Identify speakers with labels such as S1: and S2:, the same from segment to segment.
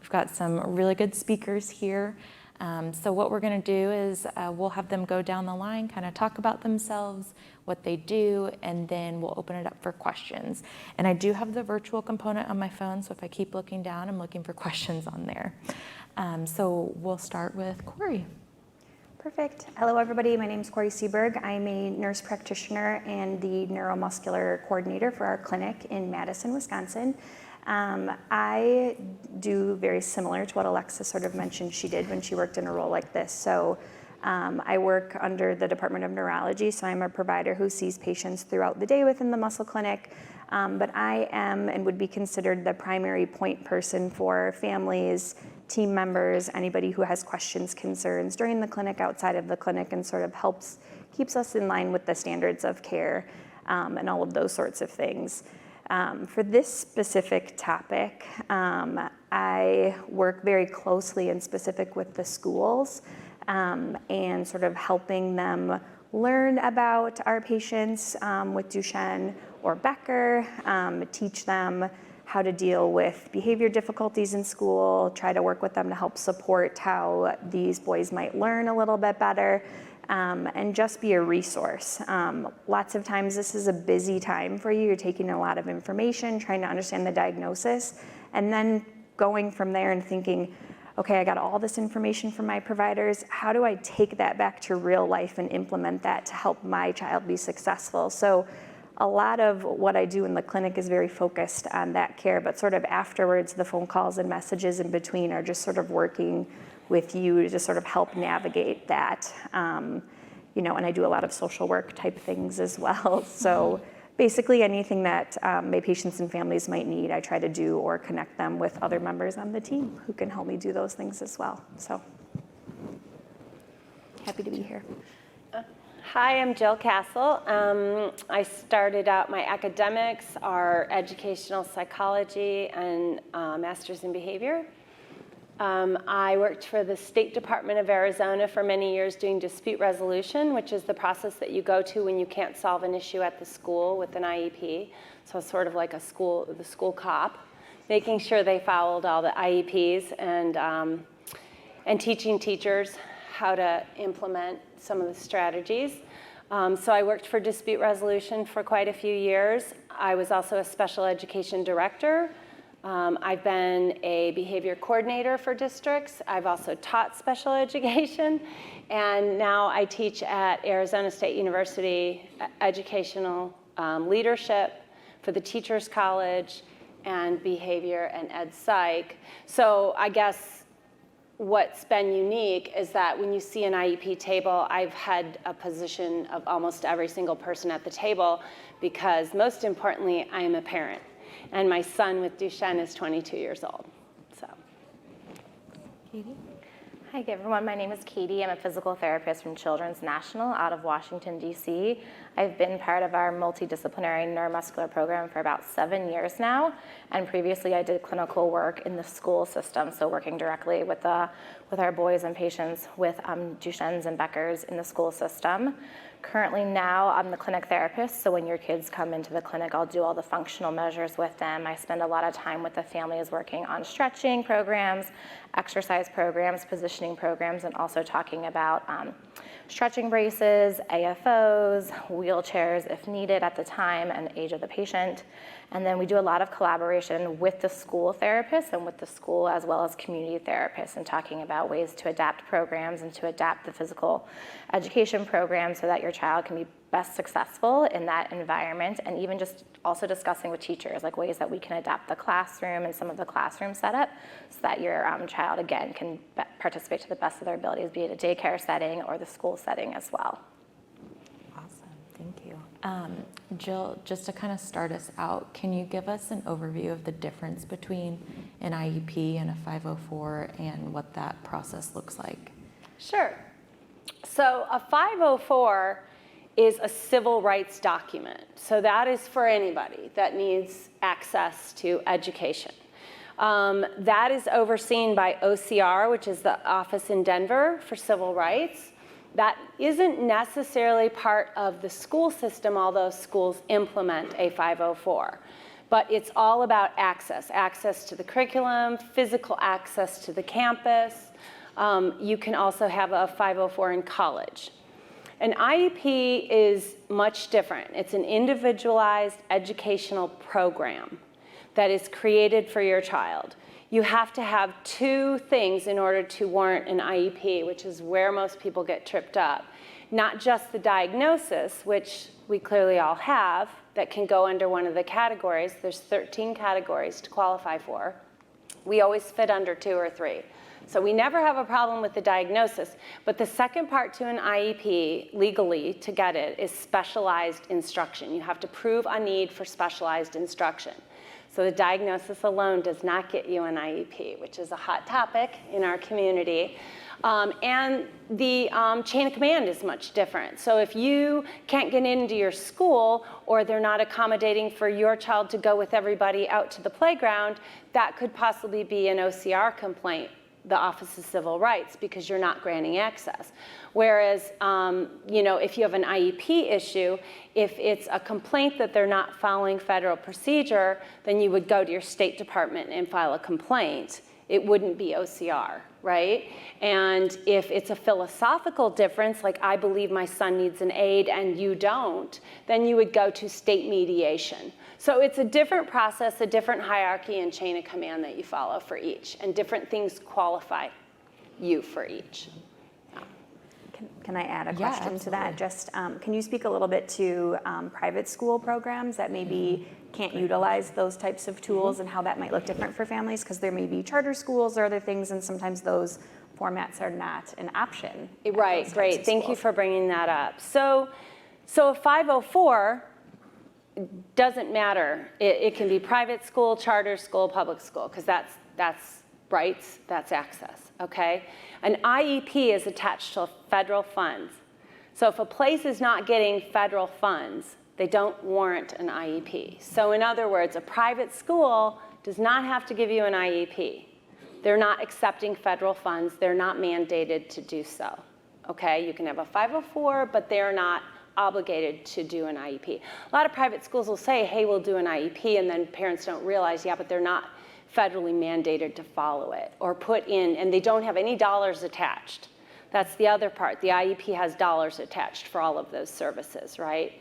S1: We've got some really good speakers here. So what we're going to do is we'll have them go down the line, kind of talk about themselves, what they do, and then we'll open it up for questions. And I do have the virtual component on my phone, so if I keep looking down, I'm looking for questions on there. So we'll start with Cory.
S2: Perfect. Hello, everybody. My name is Cory Sieberg. I'm a nurse practitioner and the neuromuscular coordinator for our clinic in Madison, Wisconsin. I do very similar to what Alexis sort of mentioned she did when she worked in a role like this. So I work under the Department of Neurology, so I'm a provider who sees patients throughout the day within the muscle clinic. But I am and would be considered the primary point person for families, team members, anybody who has questions, concerns during the clinic, outside of the clinic, and sort of keeps us in line with the standards of care and all of those sorts of things. For this specific topic, I work very closely and specific with the schools and sort of helping them learn about our patients with Duchenne or Becker, teach them how to deal with behavior difficulties in school, try to work with them to help support how these boys might learn a little bit better, and just be a resource. Lots of times this is a busy time for you. You're taking a lot of information, trying to understand the diagnosis, and then going from there and thinking, okay, I got all this information from my providers. How do I take that back to real life and implement that to help my child be successful? So a lot of what I do in the clinic is very focused on that care, but sort of afterwards, the phone calls and messages in between are just sort of working with you to sort of help navigate that. You know, and I do a lot of social work type things as well. So basically anything that my patients and families might need, I try to do or connect them with other members on the team who can help me do those things as well. So happy to be here.
S3: Hi, I'm Jill Castle. I started out my academics are educational psychology and master's in behavior. I worked for the State Department of Arizona for many years doing dispute resolution, which is the process that you go to when you can't solve an issue at the school with an IEP. So it's sort of like the school cop, making sure they followed all the IEPs and teaching teachers how to implement some of the strategies. So I worked for dispute resolution for quite a few years. I was also a special education director. I've been a behavior coordinator for districts. I've also taught special education. And now I teach at Arizona State University educational leadership for the Teachers College and behavior and ed psych. So I guess what's been unique is that when you see an IEP table, I've had a position of almost every single person at the table because most importantly, I am a parent. And my son with Duchenne is 22 years old, so.
S1: Katie?
S4: Hi everyone, my name is Katie. I'm a physical therapist from Children's National out of Washington, D.C. I've been part of our multidisciplinary neuromuscular program for about 7 years now, and previously I did clinical work in the school system, so working directly with our boys and patients with Duchenne's and Becker's in the school system. Currently now I'm the clinic therapist, so when your kids come into the clinic, I'll do all the functional measures with them. I spend a lot of time with the families working on stretching programs, exercise programs, positioning programs, and also talking about stretching braces, AFOs, wheelchairs if needed at the time and the age of the patient. And then we do a lot of collaboration with the school therapists and with the school as well as community therapists and talking about ways to adapt programs and to adapt the physical education program so that your child can be best successful in that environment, and even just also discussing with teachers like ways that we can adapt the classroom and some of the classroom setup so that your child again can participate to the best of their abilities, be it a daycare setting or the school setting as well.
S1: Awesome, thank you. Jill, just to kind of start us out, can you give us an overview of the difference between an IEP and a 504 and what that process looks like?
S3: Sure. So a 504 is a civil rights document. So that is for anybody that needs access to education. That is overseen by OCR, which is the office in Denver for civil rights. That isn't necessarily part of the school system, although schools implement a 504. But it's all about access to the curriculum, physical access to the campus. You can also have a 504 in college. An IEP is much different. It's an individualized educational program that is created for your child. You have to have two things in order to warrant an IEP, which is where most people get tripped up. Not just the diagnosis, which we clearly all have, that can go under one of the categories. There's 13 categories to qualify for. We always fit under 2 or 3. So we never have a problem with the diagnosis. But the second part to an IEP, legally, to get it, is specialized instruction. You have to prove a need for specialized instruction. So the diagnosis alone does not get you an IEP, which is a hot topic in our community. And the chain of command is much different. So if you can't get into your school, or they're not accommodating for your child to go with everybody out to the playground, that could possibly be an OCR complaint, the Office of Civil Rights, because you're not granting access. Whereas, if you have an IEP issue, if it's a complaint that they're not following federal procedure, then you would go to your State Department and file a complaint. It wouldn't be OCR, right? And if it's a philosophical difference, like I believe my son needs an aid and you don't, then you would go to state mediation. So it's a different process, a different hierarchy and chain of command that you follow for each, and different things qualify you for each.
S2: Can I add a question to
S1: absolutely.
S2: that? Just, can you speak a little bit to private school programs that maybe can't utilize those types of tools and how that might look different for families? Because there may be charter schools or other things, and sometimes those formats are not an option.
S3: Right, great. Thank you for bringing that up. So a 504 doesn't matter. It can be private school, charter school, public school, because that's rights, that's access, okay? An IEP is attached to federal funds. So if a place is not getting federal funds, they don't warrant an IEP. So in other words, a private school does not have to give you an IEP. They're not accepting federal funds. They're not mandated to do so, okay? You can have a 504, but they're not obligated to do an IEP. A lot of private schools will say, hey, we'll do an IEP, and then parents don't realize, yeah, but they're not federally mandated to follow it or put in, and they don't have any dollars attached. That's the other part. The IEP has dollars attached for all of those services, right?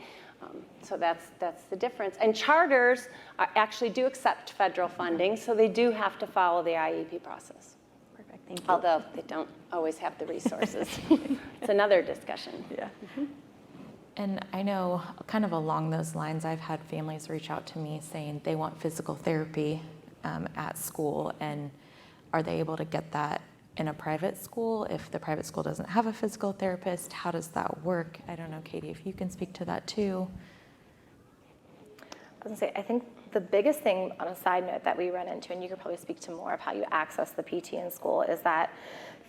S3: So that's the difference. And charters actually do accept federal funding, so they do have to follow the IEP process.
S2: Perfect, thank you.
S3: Although they don't always have the resources. It's another discussion.
S2: Yeah.
S1: And I know kind of along those lines, I've had families reach out to me saying they want physical therapy at school, and are they able to get that in a private school if the private school doesn't have a physical therapist? How does that work? I don't know, Katie, if you can speak to that too.
S4: I was gonna say, I think the biggest thing on a side note that we run into, and you could probably speak to more of how you access the PT in school, is that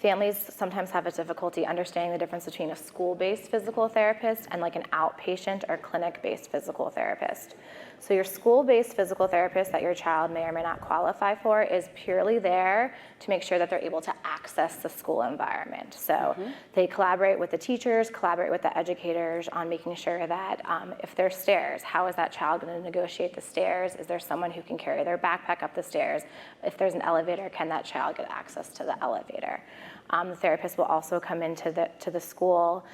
S4: families sometimes have a difficulty understanding the difference between a school-based physical therapist and like an outpatient or clinic-based physical therapist. So your school-based physical therapist that your child may or may not qualify for is purely there to make sure that they're able to access the school environment. So they collaborate with the teachers, collaborate with the educators on making sure that if there's stairs, how is that child going to negotiate the stairs? Is there someone who can carry their backpack up the stairs? If there's an elevator, can that child get access to the elevator? The therapist will also come into the school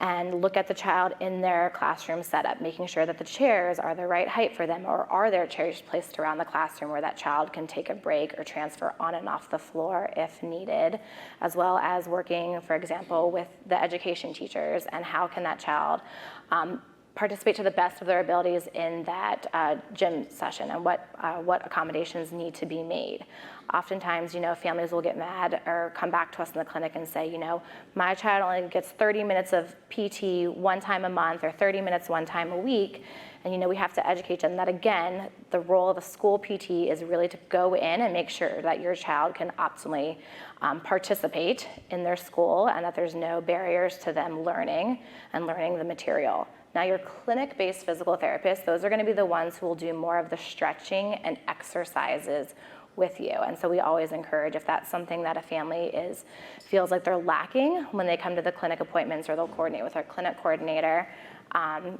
S4: and look at the child in their classroom setup, making sure that the chairs are the right height for them, or are there chairs placed around the classroom where that child can take a break or transfer on and off the floor if needed, as well as working, for example, with the education teachers and how can that child participate to the best of their abilities in that gym session, and what accommodations need to be made. Oftentimes, families will get mad or come back to us in the clinic and say, my child only gets 30 minutes of PT one time a month or 30 minutes one time a week. And we have to educate them that, again, the role of a school PT is really to go in and make sure that your child can optimally participate in their school, and that there's no barriers to them learning the material. Now, your clinic-based physical therapists, those are going to be the ones who will do more of the stretching and exercises with you. And so we always encourage, if that's something that a family feels like they're lacking when they come to the clinic appointments, or they'll coordinate with our clinic coordinator,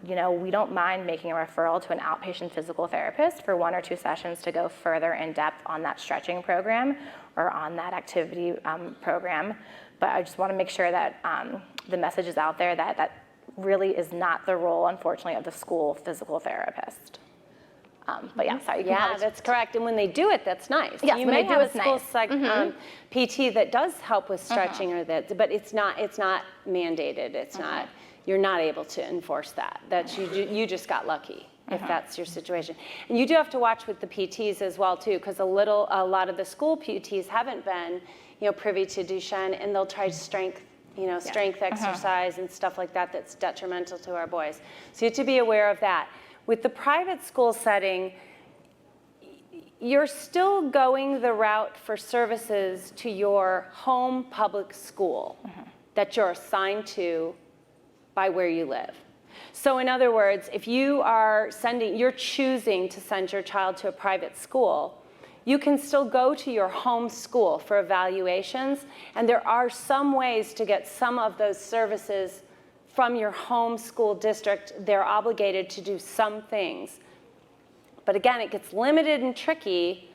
S4: You know, we don't mind making a referral to an outpatient physical therapist for 1 or 2 sessions to go further in depth on that stretching program or on that activity program. But I just want to make sure that the message is out there that that really is not the role, unfortunately, of the school physical therapist. But yeah, sorry.
S3: Yeah, that's correct. And when they do it, that's nice.
S4: Yes,
S3: you
S4: when
S3: may
S4: they do
S3: have a
S4: it's
S3: school
S4: nice.
S3: PT that does help with stretching or that, but it's not mandated. It's not. You're not able to enforce that. That's you just got lucky if that's your situation. And you do have to watch with the PTs as well too, because a lot of the school PTs haven't been, privy to Duchenne, and they'll try strength exercise and stuff like that that's detrimental to our boys. So you have to be aware of that. With the private school setting, you're still going the route for services to your home public school that you're assigned to by where you live. So in other words, if you're choosing to send your child to a private school, you can still go to your home school for evaluations, and there are some ways to get some of those services from your home school district. They're obligated to do some things. But again, it gets limited and tricky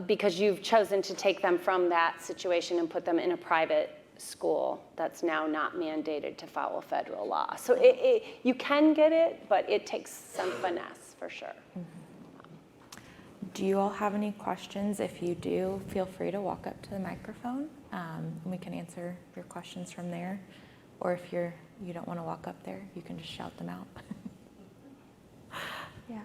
S3: because you've chosen to take them from that situation and put them in a private school that's now not mandated to follow federal law. So you can get it, but it takes some finesse for sure.
S1: Do you all have any questions? If you do, feel free to walk up to the microphone and we can answer your questions from there. Or if you don't want to walk up there, you can just shout them out.
S2: Yeah,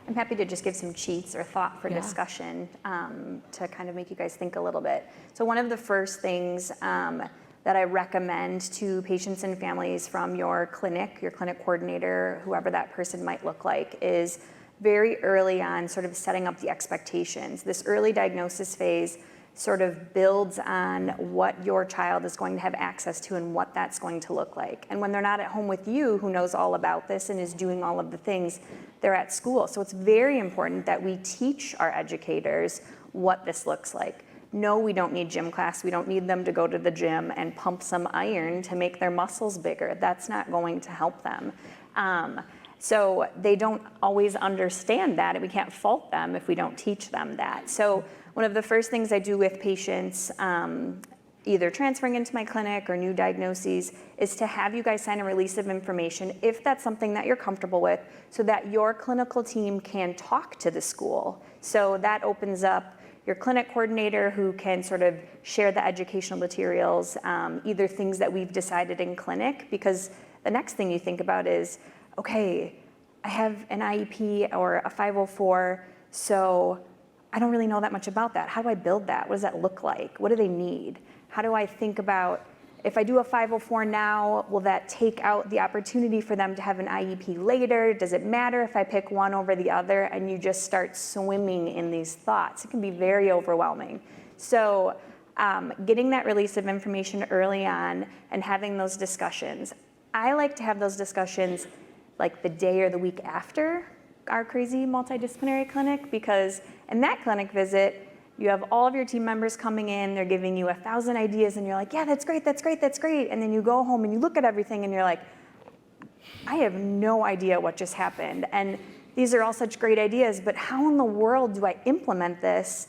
S2: I'm happy to just give some cheats or thought for discussion to kind of make you guys think a little bit. So one of the first things that I recommend to patients and families from your clinic coordinator, whoever that person might look like, is very early on sort of setting up the expectations. This early diagnosis phase sort of builds on what your child is going to have access to and what that's going to look like. And when they're not at home with you, who knows all about this and is doing all of the things, they're at school. So it's very important that we teach our educators what this looks like. No, we don't need gym class. We don't need them to go to the gym and pump some iron to make their muscles bigger. That's not going to help them. So they don't always understand that, and we can't fault them if we don't teach them that. So one of the first things I do with patients, either transferring into my clinic or new diagnoses, is to have you guys sign a release of information if that's something that you're comfortable with, so that your clinical team can talk to the school. So that opens up your clinic coordinator, who can sort of share the educational materials, either things that we've decided in clinic, because the next thing you think about is, okay, I have an IEP or a 504, so I don't really know that much about that. How do I build that? What does that look like? What do they need? How do I think about, if I do a 504 now, will that take out the opportunity for them to have an IEP later? Does it matter if I pick one over the other? And you just start swimming in these thoughts. It can be very overwhelming. So getting that release of information early on and having those discussions. I like to have those discussions like the day or the week after our crazy multidisciplinary clinic, because in that clinic visit, you have all of your team members coming in, they're giving you 1,000 ideas, and you're like, yeah, that's great, that's great, that's great. And then you go home and you look at everything and you're like, I have no idea what just happened. And these are all such great ideas, but how in the world do I implement this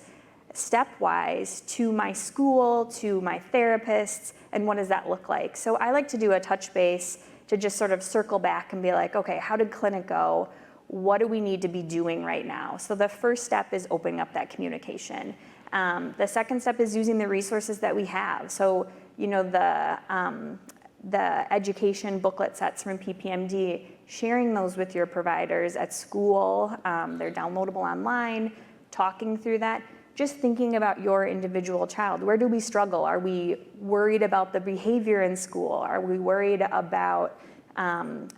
S2: stepwise to my school, to my therapists, and what does that look like? So I like to do a touch base to just sort of circle back and be like, okay, how did clinic go? What do we need to be doing right now? So the first step is opening up that communication. The second step is using the resources that we have. So, the education booklet sets from PPMD, sharing those with your providers at school. They're downloadable online, talking through that. Just thinking about your individual child. Where do we struggle? Are we worried about the behavior in school? Are we worried about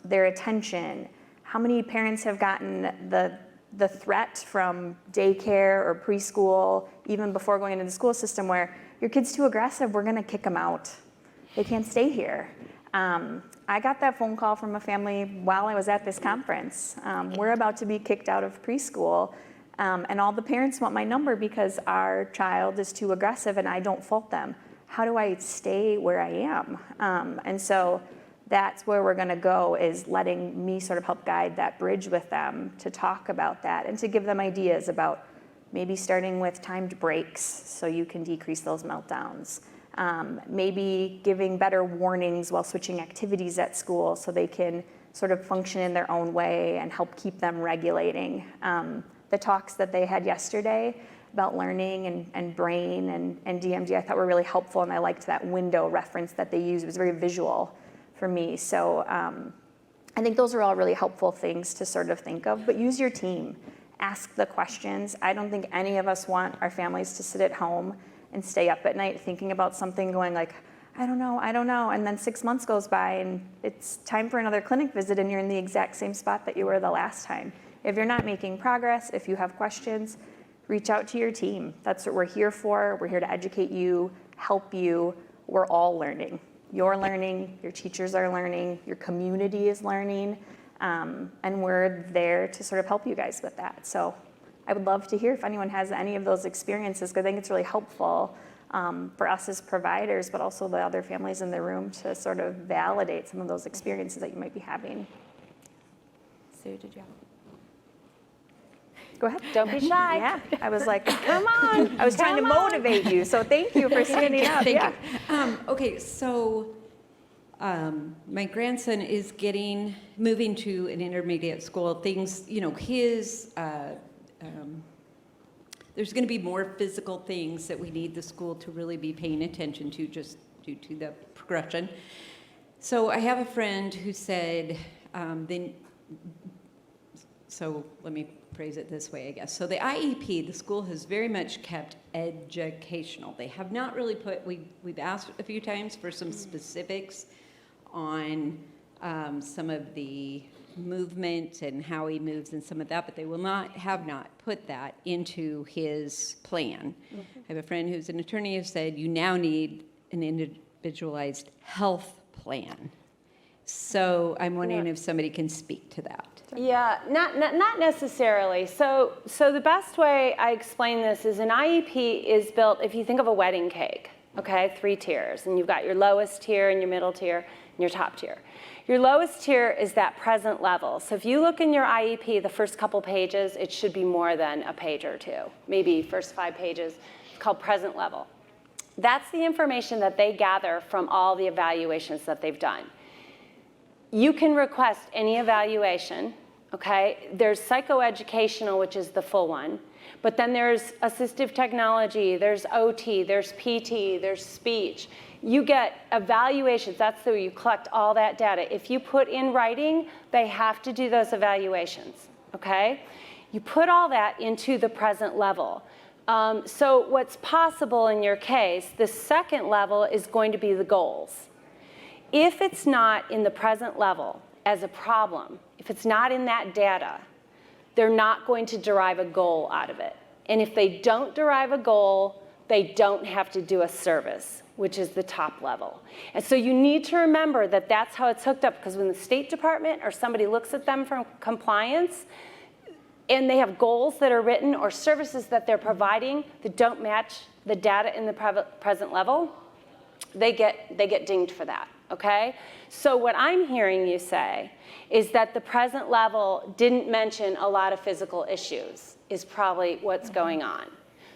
S2: their attention? How many parents have gotten the threat from daycare or preschool, even before going into the school system, where your kid's too aggressive, we're gonna kick them out. They can't stay here. I got that phone call from a family while I was at this conference. We're about to be kicked out of preschool, and all the parents want my number because our child is too aggressive and I don't fault them. How do I stay where I am? And so that's where we're going to go, is letting me sort of help guide that bridge with them to talk about that and to give them ideas about maybe starting with timed breaks so you can decrease those meltdowns. Maybe giving better warnings while switching activities at school so they can sort of function in their own way and help keep them regulating. The talks that they had yesterday about learning and brain and DMD I thought were really helpful, and I liked that window reference that they used. It was very visual for me. So I think those are all really helpful things to sort of think of, but use your team. Ask the questions. I don't think any of us want our families to sit at home and stay up at night thinking about something, going like, I don't know, and then 6 months goes by and it's time for another clinic visit and you're in the exact same spot that you were the last time. If you're not making progress, if you have questions, reach out to your team. That's what we're here for. We're here to educate you, help you. We're all learning. You're learning, your teachers are learning, your community is learning, and we're there to sort of help you guys with that. So I would love to hear if anyone has any of those experiences, because I think it's really helpful for us as providers, but also the other families in the room to sort of validate some of those experiences that you might be having.
S1: Sue, did you have?
S2: Go ahead.
S3: Don't be shy.
S2: Yeah, I was like, come on. I was trying to motivate you, so thank you for standing up.
S5: Thank
S2: Yeah.
S5: you. Okay, so my grandson is moving to an intermediate school. Things, there's going to be more physical things that we need the school to really be paying attention to, just due to the progression. So I have a friend who said, so let me phrase it this way, I guess. So the IEP, the school has very much kept educational. They have not really we've asked a few times for some specifics on some of the movement and how he moves and some of that, but they have not put that into his plan. Mm-hmm. I have a friend who's an attorney who said, you now need an individualized health plan. So I'm wondering if somebody can speak to that.
S3: Yeah, not necessarily. So the best way I explain this is an IEP is built, if you think of a wedding cake, okay, 3 tiers, and you've got your lowest tier and your middle tier and your top tier. Your lowest tier is that present level. So if you look in your IEP, the first couple pages, it should be more than a page or 2, maybe first 5 pages. It's called present level. That's the information that they gather from all the evaluations that they've done. You can request any evaluation, okay? There's psychoeducational, which is the full one, but then there's assistive technology, there's OT, there's PT, there's speech. You get evaluations, that's where you collect all that data. If you put in writing, they have to do those evaluations, okay? You put all that into the present level. So what's possible in your case, the second level is going to be the goals. If it's not in the present level as a problem, if it's not in that data, they're not going to derive a goal out of it. And if they don't derive a goal, they don't have to do a service, which is the top level. And so you need to remember that that's how it's hooked up, because when the State Department or somebody looks at them for compliance, and they have goals that are written or services that they're providing that don't match the data in the present level, they get dinged for that. Okay? So what I'm hearing you say is that the present level didn't mention a lot of physical issues, is probably what's going on.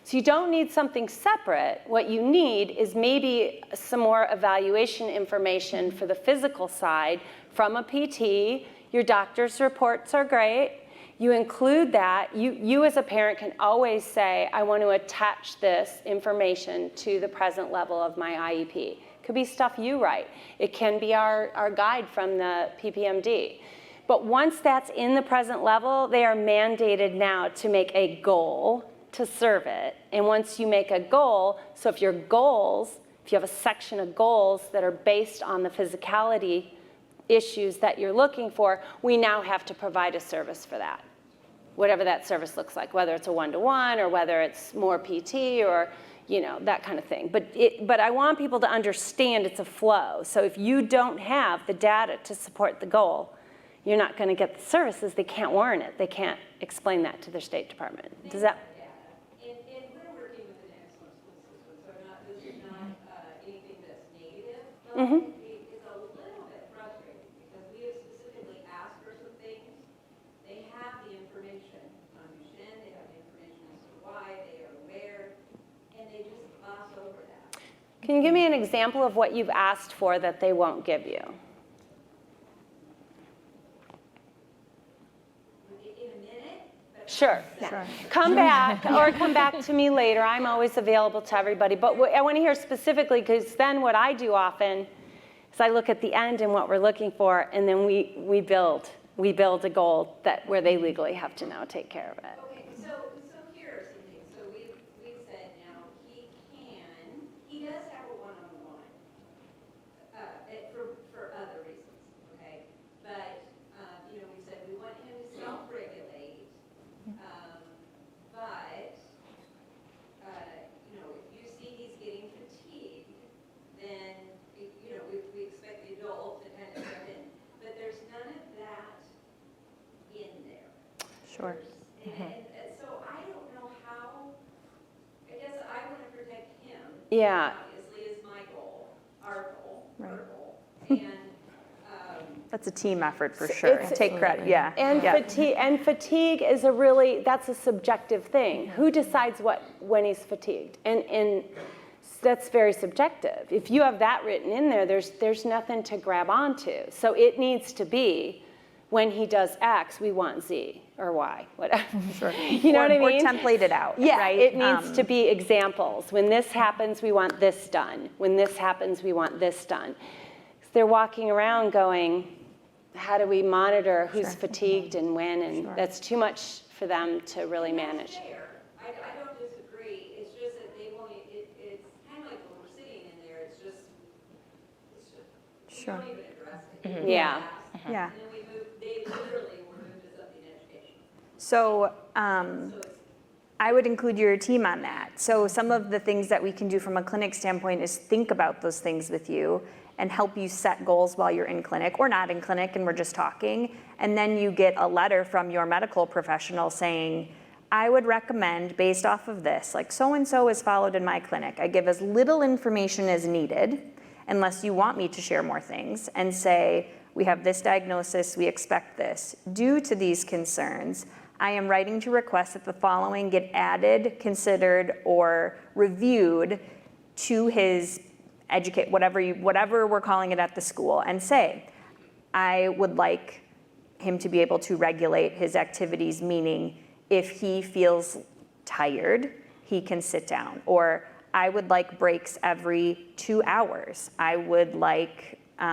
S3: So you don't need something separate. What you need is maybe some more evaluation information for the physical side from a PT. Your doctor's reports are great. You include that. You as a parent can always say, I want to attach this information to the present level of my IEP. It could be stuff you write. It can be our guide from the PPMD. But once that's in the present level, they are mandated now to make a goal to serve it. And once you make a goal, so if your goals, if you have a section of goals that are based on the physicality issues that you're looking for, we now have to provide a service for that. Whatever that service looks like, whether it's a one-to-one or whether it's more PT or that kind of thing. But I want people to understand it's a flow. So if you don't have the data to support the goal, you're not going to get the services. They can't warrant it. They can't explain that to their State Department. Does that?
S5: And we're working with an excellent school system, so this is not anything that's negative. But it's a little bit frustrating.
S3: Can you give me an example of what you've asked for that they won't give you? Sure.
S2: Sure.
S3: Come back or come back to me later. I'm always available to everybody. But I want to hear specifically, because then what I do often is I look at the end and what we're looking for, and then we build a goal where they legally have to now take care of it.
S5: Okay, so here are some things. So we've said now he does have a one-on-one for other reasons, okay? But, we said we want him to self-regulate, but, if you see he's getting fatigued, then, we expect the adult to kind of step in. But there's none of that in there.
S2: Sure.
S5: And so I don't know how, I guess I want to protect him.
S3: Yeah.
S5: Obviously, is my goal, our goal,
S2: Right.
S5: her goal. And,
S2: That's a team effort for sure.
S3: It's-
S2: Take credit, yeah.
S3: And
S2: yeah.
S3: fatigue is that's a subjective thing. Who decides when he's fatigued? And that's very subjective. If you have that written in there, there's nothing to grab onto. So it needs to be, when he does X, we want Z or Y, whatever.
S2: Sure.
S3: You know what I mean?
S2: Or template it out,
S3: Yeah,
S2: right?
S3: it needs to be examples. When this happens, we want this done. When this happens, we want this done. They're walking around going, how do we monitor who's fatigued and when? And that's too much for them to really manage.
S5: I don't disagree. It's just that they've only, it's kind of like when we're sitting in there, it's just we
S2: Sure.
S5: don't even address it.
S3: Yeah.
S2: Yeah.
S5: And then they literally were moved to something educational.
S2: So I would include your team on that. So some of the things that we can do from a clinic standpoint is think about those things with you and help you set goals while you're in clinic or not in clinic and we're just talking. And then you get a letter from your medical professional saying, I would recommend, based off of this, like so-and-so is followed in my clinic. I give as little information as needed, unless you want me to share more things, and say, we have this diagnosis, we expect this. Due to these concerns, I am writing to request that the following get added, considered, or reviewed to his whatever we're calling it at the school, and say, I would like him to be able to regulate his activities, meaning if he feels tired, he can sit down. Or I would like breaks every 2 hours. I would like, a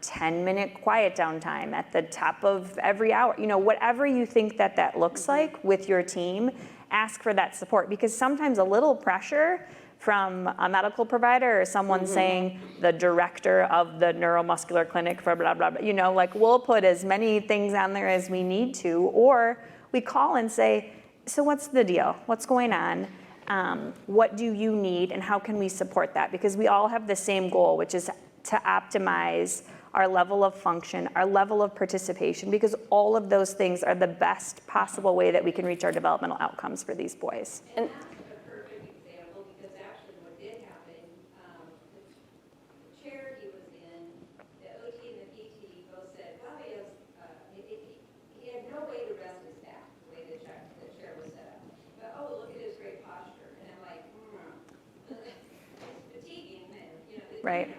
S2: 10-minute quiet down time at the top of every hour. Whatever you think that looks like with your team, ask for that support. Because sometimes a little pressure from a medical provider or someone saying the director of the neuromuscular clinic for blah, blah, blah, we'll put as many things on there as we need to, or we call and say, so what's the deal? What's going on? What do you need and how can we support that? Because we all have the same goal, which is to optimize our level of function, our level of participation, because all of those things are the best possible way that we can reach our developmental outcomes for these boys.
S5: And that's a perfect example because actually what did happen, the chair he was in, the OT and the PT both said, well, he had no way to rest his back, the way the chair was set up. But, look at his great posture. And I'm like, it's fatiguing, man.
S2: Right.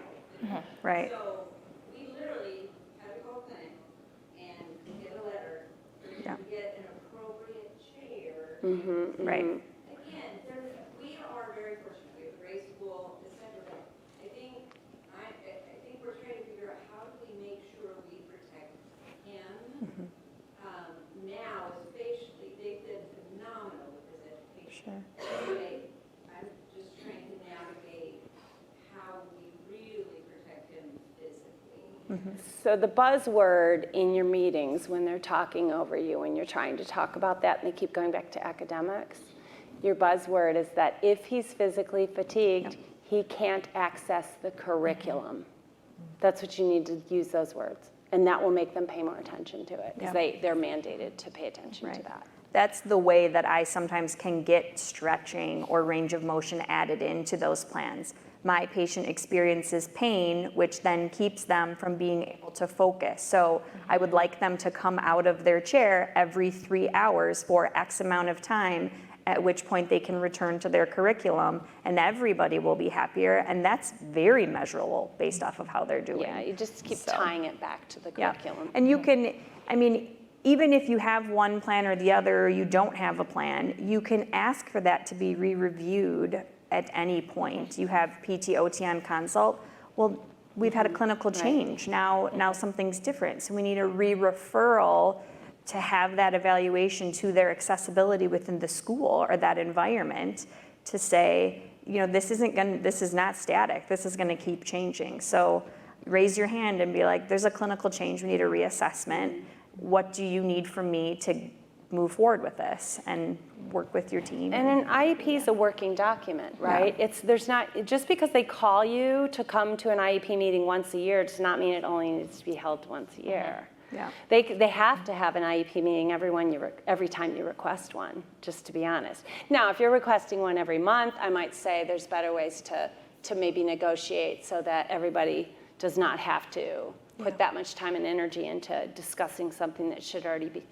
S2: Right.
S5: So we literally had to call clinic and get a letter
S2: Yeah.
S5: to get an appropriate chair.
S2: Right.
S5: Again, we are very fortunate. We have a great school, etc. But I think we're trying to figure out how do we make sure we protect him. Now, especially, they've been phenomenal with his education.
S2: Sure.
S5: Anyway, I'm just trying to navigate how we really protect him physically.
S3: So the buzzword in your meetings when they're talking over you, when you're trying to talk about that and they keep going back to academics, your buzzword is that if he's physically fatigued, he can't access the curriculum. That's what you need to use those words. And that will make them pay more attention to it because they're mandated to pay attention to that.
S2: That's the way that I sometimes can get stretching or range of motion added into those plans. My patient experiences pain, which then keeps them from being able to focus. So I would like them to come out of their chair every 3 hours for X amount of time at which point they can return to their curriculum and everybody will be happier. And that's very measurable based off of how they're doing.
S3: Yeah, you just keep
S2: So,
S3: tying it back to the
S2: yeah.
S3: curriculum.
S2: And you can, I mean, even if you have one plan or the other, or you don't have a plan, you can ask for that to be re-reviewed at any point. You have PT, OT on consult. Well, we've had a clinical change. Now something's different. So we need a re-referral to have that evaluation to their accessibility within the school or that environment to say, you know, this is not static. This is gonna keep changing. So raise your hand and be like, there's a clinical change. We need a reassessment. What do you need from me to move forward with this, and work with your team?
S3: And an IEP is a working document, right? There's not, just because they call you to come to an IEP meeting once a year does not mean it only needs to be held once a year.
S2: Yeah.
S3: They have to have an IEP meeting every time you request one, just to be honest. Now, if you're requesting one every month, I might say there's better ways to maybe negotiate so that everybody does not have to put that much time and energy into discussing something that should already be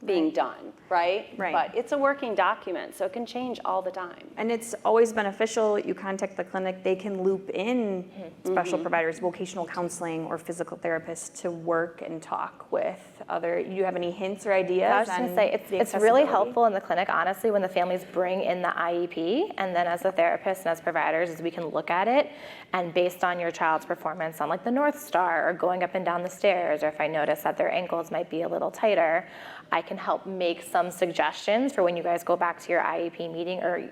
S3: being done, right?
S2: Right.
S3: But it's a working document, so it can change all the time.
S2: And it's always beneficial, you contact the clinic, they can loop in special providers, vocational counseling or physical therapists to work and talk with other, you have any hints or ideas?
S4: I was just going to say, it's really helpful in the clinic, honestly, when the families bring in the IEP, and then as a therapist and as providers, is we can look at it, and based on your child's performance on like the North Star or going up and down the stairs, or if I notice that their ankles might be a little tighter, I can help make some suggestions for when you guys go back to your IEP meeting, or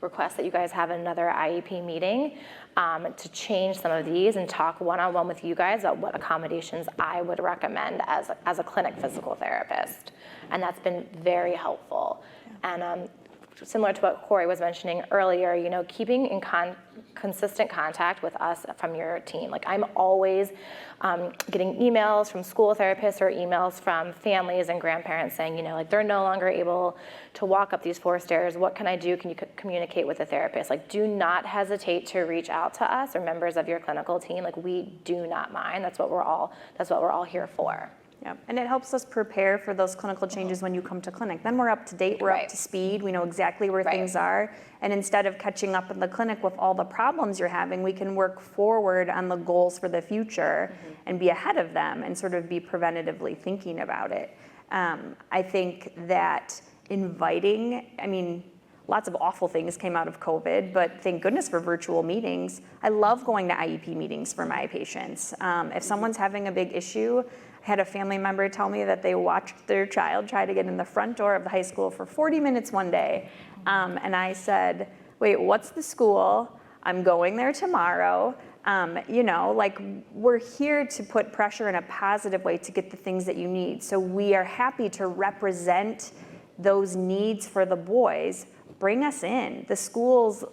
S4: request that you guys have another IEP meeting to change some of these and talk one-on-one with you guys about what accommodations I would recommend as a clinic physical therapist. And that's been very helpful. And similar to what Cory was mentioning earlier, you know, keeping in consistent contact with us from your team. Like, I'm always getting emails from school therapists or emails from families and grandparents saying, you know, like, they're no longer able to walk up these 4 stairs. What can I do? Can you communicate with a therapist? Like, do not hesitate to reach out to us or members of your clinical team. Like, we do not mind. That's what we're all here for.
S2: Yep. And it helps us prepare for those clinical changes when you come to clinic. Then we're up to date, we're up to speed, we know exactly where things are. And instead of catching up in the clinic with all the problems you're having, we can work forward on the goals for the future and be ahead of them and sort of be preventatively thinking about it. I think that lots of awful things came out of COVID, but thank goodness for virtual meetings. I love going to IEP meetings for my patients. If someone's having a big issue, I had a family member tell me that they watched their child try to get in the front door of the high school for 40 minutes one day. And I said, wait, what's the school? I'm going there tomorrow. You know, like, we're here to put pressure in a positive way to get the things that you need. So we are happy to represent those needs for the boys. Bring us in. The schools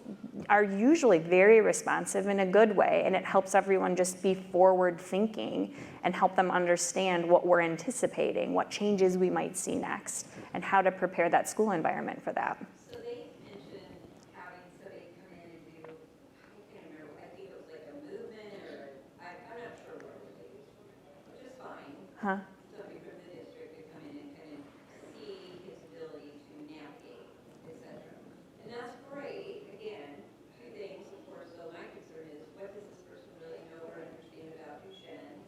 S2: are usually very responsive in a good way, and it helps everyone just be forward thinking and help them understand what we're anticipating, what changes we might see next, and how to prepare that school environment for that.
S5: So they mentioned having somebody come in and do, I can't remember, I think it was like a movement or, I'm not sure what it was, which is fine.
S2: Huh?
S5: Somebody from the district to come in and kind of see his ability to navigate, et cetera. And that's great. Again, 2 things, of course. So my concern is, what does this person really know or understand about Duchenne?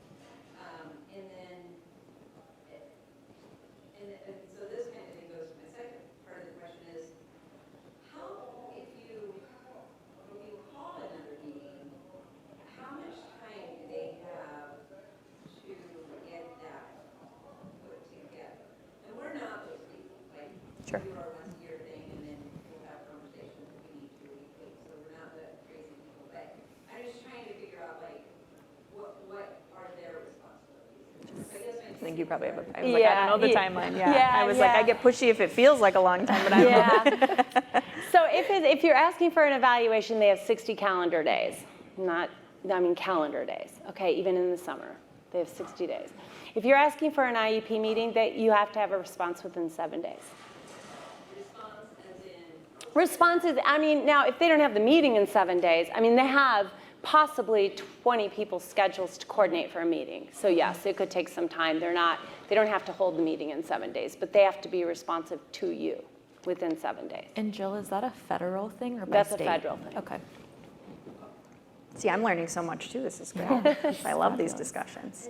S5: And so this kind of thing goes to my second part of the question is, how, if you call another meeting, how much time do they have to get that put together? And we're not those people, like,
S2: Sure.
S5: we do our once a year thing and then we'll have conversations if we need to weekly, so we're not the crazy people. But I'm just trying to figure out, like, what are their responsibilities? I guess
S2: I think you probably have I was like, I don't know the timeline.
S3: Yeah,
S2: I was like, I get pushy if it feels like a long time, but I don't know.
S3: So if you're asking for an evaluation, they have 60 calendar days. Calendar days. Okay, even in the summer, they have 60 days. If you're asking for an IEP meeting, you have to have a response within 7 days. Responses, now if they don't have the meeting in 7 days, they have possibly 20 people's schedules to coordinate for a meeting. So yes, it could take some time. They don't have to hold the meeting in 7 days, but they have to be responsive to you. within 7 days.
S1: And Jill, is that a federal thing or by
S3: That's a
S1: state?
S3: federal thing.
S1: Okay.
S2: See, I'm learning so much too. This is great. I love these discussions.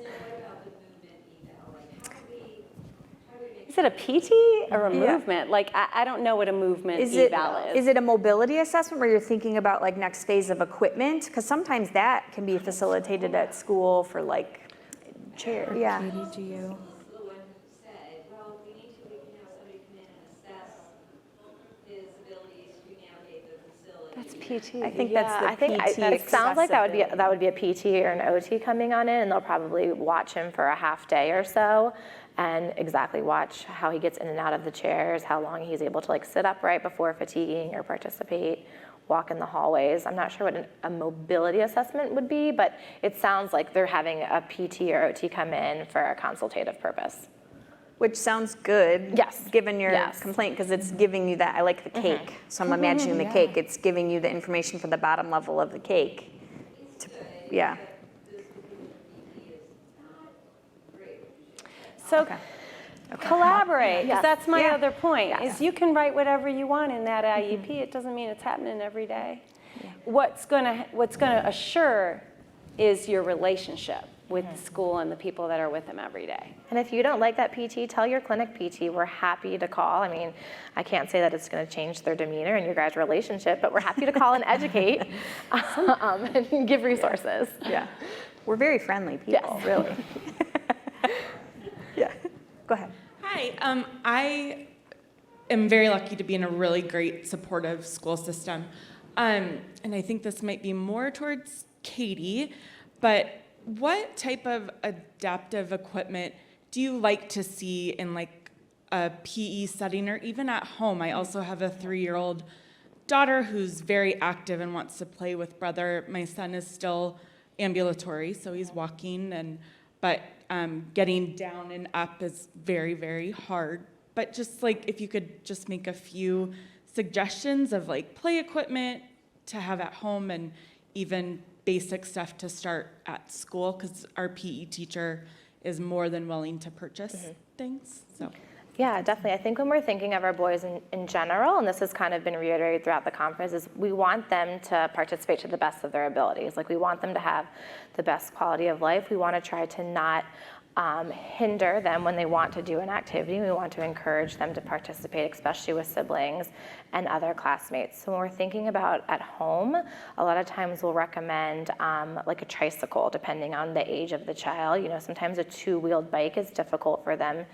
S3: Is it a PT or a movement? Like, I don't know what a movement
S2: Is it,
S3: eval is.
S2: is it a mobility assessment where you're thinking about like next phase of equipment? Because sometimes that can be facilitated at school for like chair. Yeah.
S1: Katie, do you?
S5: The one who said, well, we can have somebody come in and assess his abilities to navigate the facility.
S3: That's PT.
S2: I think that's the
S4: I think
S2: PT
S4: it sounds like that would be a
S2: accessibility.
S4: PT or an OT coming on in, and they'll probably watch him for a half day or so, and exactly watch how he gets in and out of the chairs, how long he's able to like sit upright before fatiguing or participate, walk in the hallways. I'm not sure what a mobility assessment would be, but it sounds like they're having a PT or OT come in for a consultative purpose.
S2: Which sounds good.
S4: Yes.
S2: Given your
S4: Yes.
S2: complaint, because it's giving you that, I like the cake. So I'm imagining the cake, it's giving you the information for the bottom level of the cake. Yeah.
S3: So collaborate, 'cause
S2: Yes.
S3: that's my
S2: Yeah.
S3: other point, is you can write whatever you want in that IEP. It doesn't mean it's happening every day. What's gonna assure is your relationship with the school and the people that are with them every day.
S4: And if you don't like that PT, tell your clinic PT. We're happy to call. I mean, I can't say that it's going to change their demeanor and your guys' relationship, but we're happy to call and educate and give resources.
S2: Yeah. We're very friendly people,
S4: Yes.
S2: really. Yeah. Go ahead.
S6: Hi, I am very lucky to be in a really great supportive school system. And I think this might be more towards Katie, but what type of adaptive equipment do you like to see in like a PE setting or even at home? I also have a 3-year-old daughter who's very active and wants to play with brother. My son is still ambulatory, so he's walking, but getting down and up is very, very hard. But just like if you could just make a few suggestions of like play equipment to have at home and even basic stuff to start at school, because our PE teacher is more than willing to purchase things. So.
S4: Yeah, definitely. I think when we're thinking of our boys in general, and this has kind of been reiterated throughout the conference, is we want them to participate to the best of their abilities. Like we want them to have the best quality of life. We want to try to not hinder them when they want to do an activity. We want to encourage them to participate, especially with siblings and other classmates. So when we're thinking about at home, a lot of times we'll recommend like a tricycle, depending on the age of the child. You know, sometimes a 2-wheeled bike is difficult for them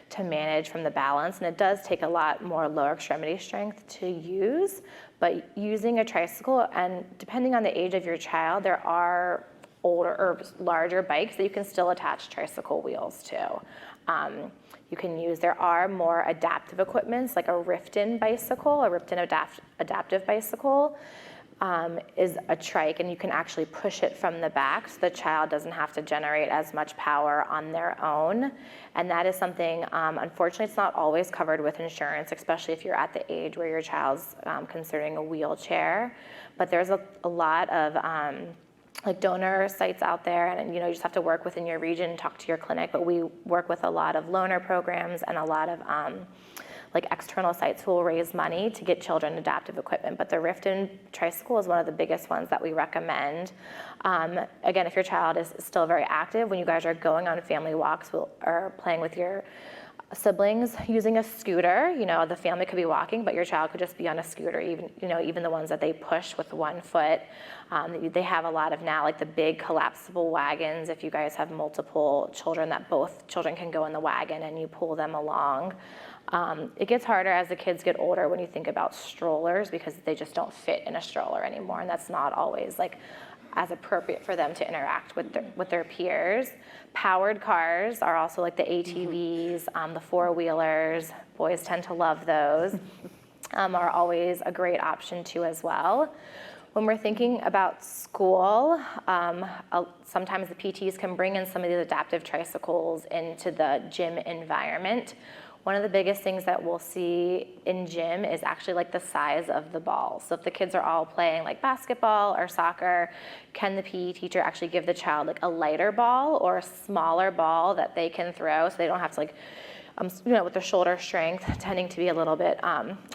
S4: to manage from the balance, and it does take a lot more lower extremity strength to use. But using a tricycle, and depending on the age of your child, there are older or larger bikes that you can still attach tricycle wheels to. There are more adaptive equipments, like a Riften bicycle, a Riften adaptive bicycle is a trike, and you can actually push it from the back so the child doesn't have to generate as much power on their own. And that is something, unfortunately, it's not always covered with insurance, especially if you're at the age where your child's considering a wheelchair. But there's a lot of like donor sites out there, and you just have to work within your region, talk to your clinic, but we work with a lot of loaner programs and a lot of like external sites who will raise money to get children adaptive equipment. But the Riften tricycle is one of the biggest ones that we recommend. Again, if your child is still very active, when you guys are going on family walks or playing with your siblings using a scooter, the family could be walking, but your child could just be on a scooter, even the ones that they push with one foot. They have a lot of now, like the big collapsible wagons. If you guys have multiple children, that both children can go in the wagon and you pull them along. It gets harder as the kids get older when you think about strollers, because they just don't fit in a stroller anymore, and that's not always like as appropriate for them to interact with their peers. Powered cars are also like the ATVs, the 4-wheelers. Boys tend to love those. Are always a great option too as well. When we're thinking about school, sometimes the PTs can bring in some of these adaptive tricycles into the gym environment. One of the biggest things that we'll see in gym is actually like the size of the ball. So if the kids are all playing like basketball or soccer, can the PE teacher actually give the child like a lighter ball or a smaller ball that they can throw, so they don't have to like with their shoulder strength tending to be a little bit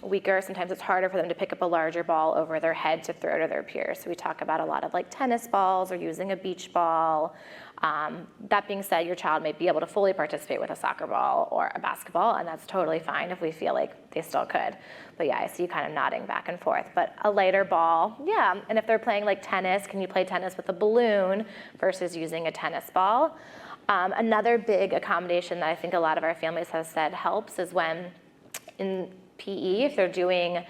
S4: weaker. Sometimes it's harder for them to pick up a larger ball over their head to throw to their peers. So we talk about a lot of like tennis balls or using a beach ball. That being said, your child may be able to fully participate with a soccer ball or a basketball, and that's totally fine if we feel like they still could. But yeah, I see you kind of nodding back and forth. But a lighter ball, yeah. And if they're playing like tennis, can you play tennis with a balloon versus using a tennis ball? Another big accommodation that I think a lot of our families have said helps is when in PE, if they're doing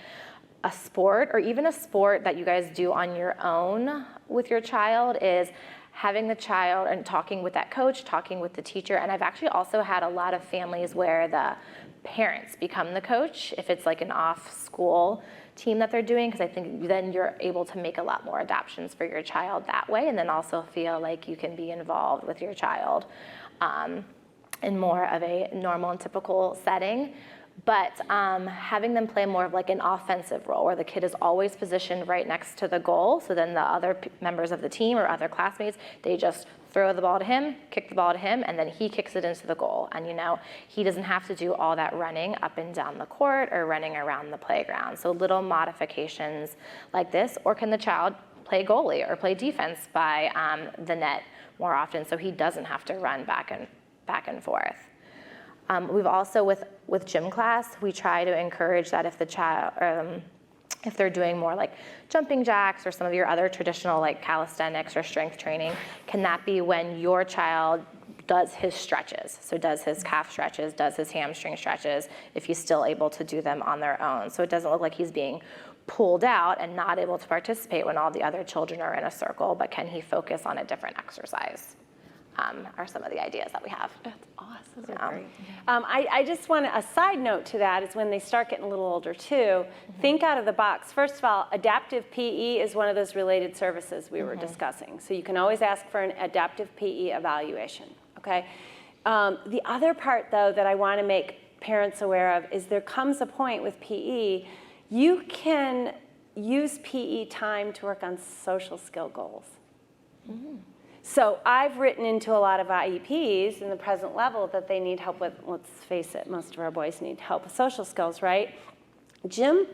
S4: a sport or even a sport that you guys do on your own with your child, is having the child and talking with that coach, talking with the teacher. And I've actually also had a lot of families where the parents become the coach if it's like an off-school team that they're doing, because I think then you're able to make a lot more adaptions for your child that way, and then also feel like you can be involved with your child in more of a normal and typical setting. But having them play more of like an offensive role where the kid is always positioned right next to the goal, so then the other members of the team or other classmates, they just throw the ball to him, kick the ball to him, and then he kicks it into the goal. And he doesn't have to do all that running up and down the court or running around the playground. So little modifications like this. Or can the child play goalie or play defense by the net more often, so he doesn't have to run back and forth. We've also, with gym class, we try to encourage that if the child, if they're doing more like jumping jacks or some of your other traditional like calisthenics or strength training, can that be when your child does his stretches? So does his calf stretches, does his hamstring stretches, if he's still able to do them on their own. So it doesn't look like he's being pulled out and not able to participate when all the other children are in a circle, but can he focus on a different exercise? Are some of the ideas that we have.
S3: That's awesome. I just want a side note to that is when they start getting a little older too, think out of the box. First of all, adaptive PE is one of those related services we were discussing. So you can always ask for an adaptive PE evaluation, okay? The other part though that I want to make parents aware of is there comes a point with PE, you can use PE time to work on social skill goals. So I've written into a lot of IEPs in the present level that they need help with, let's face it, most of our boys need help with social skills, right? Gym,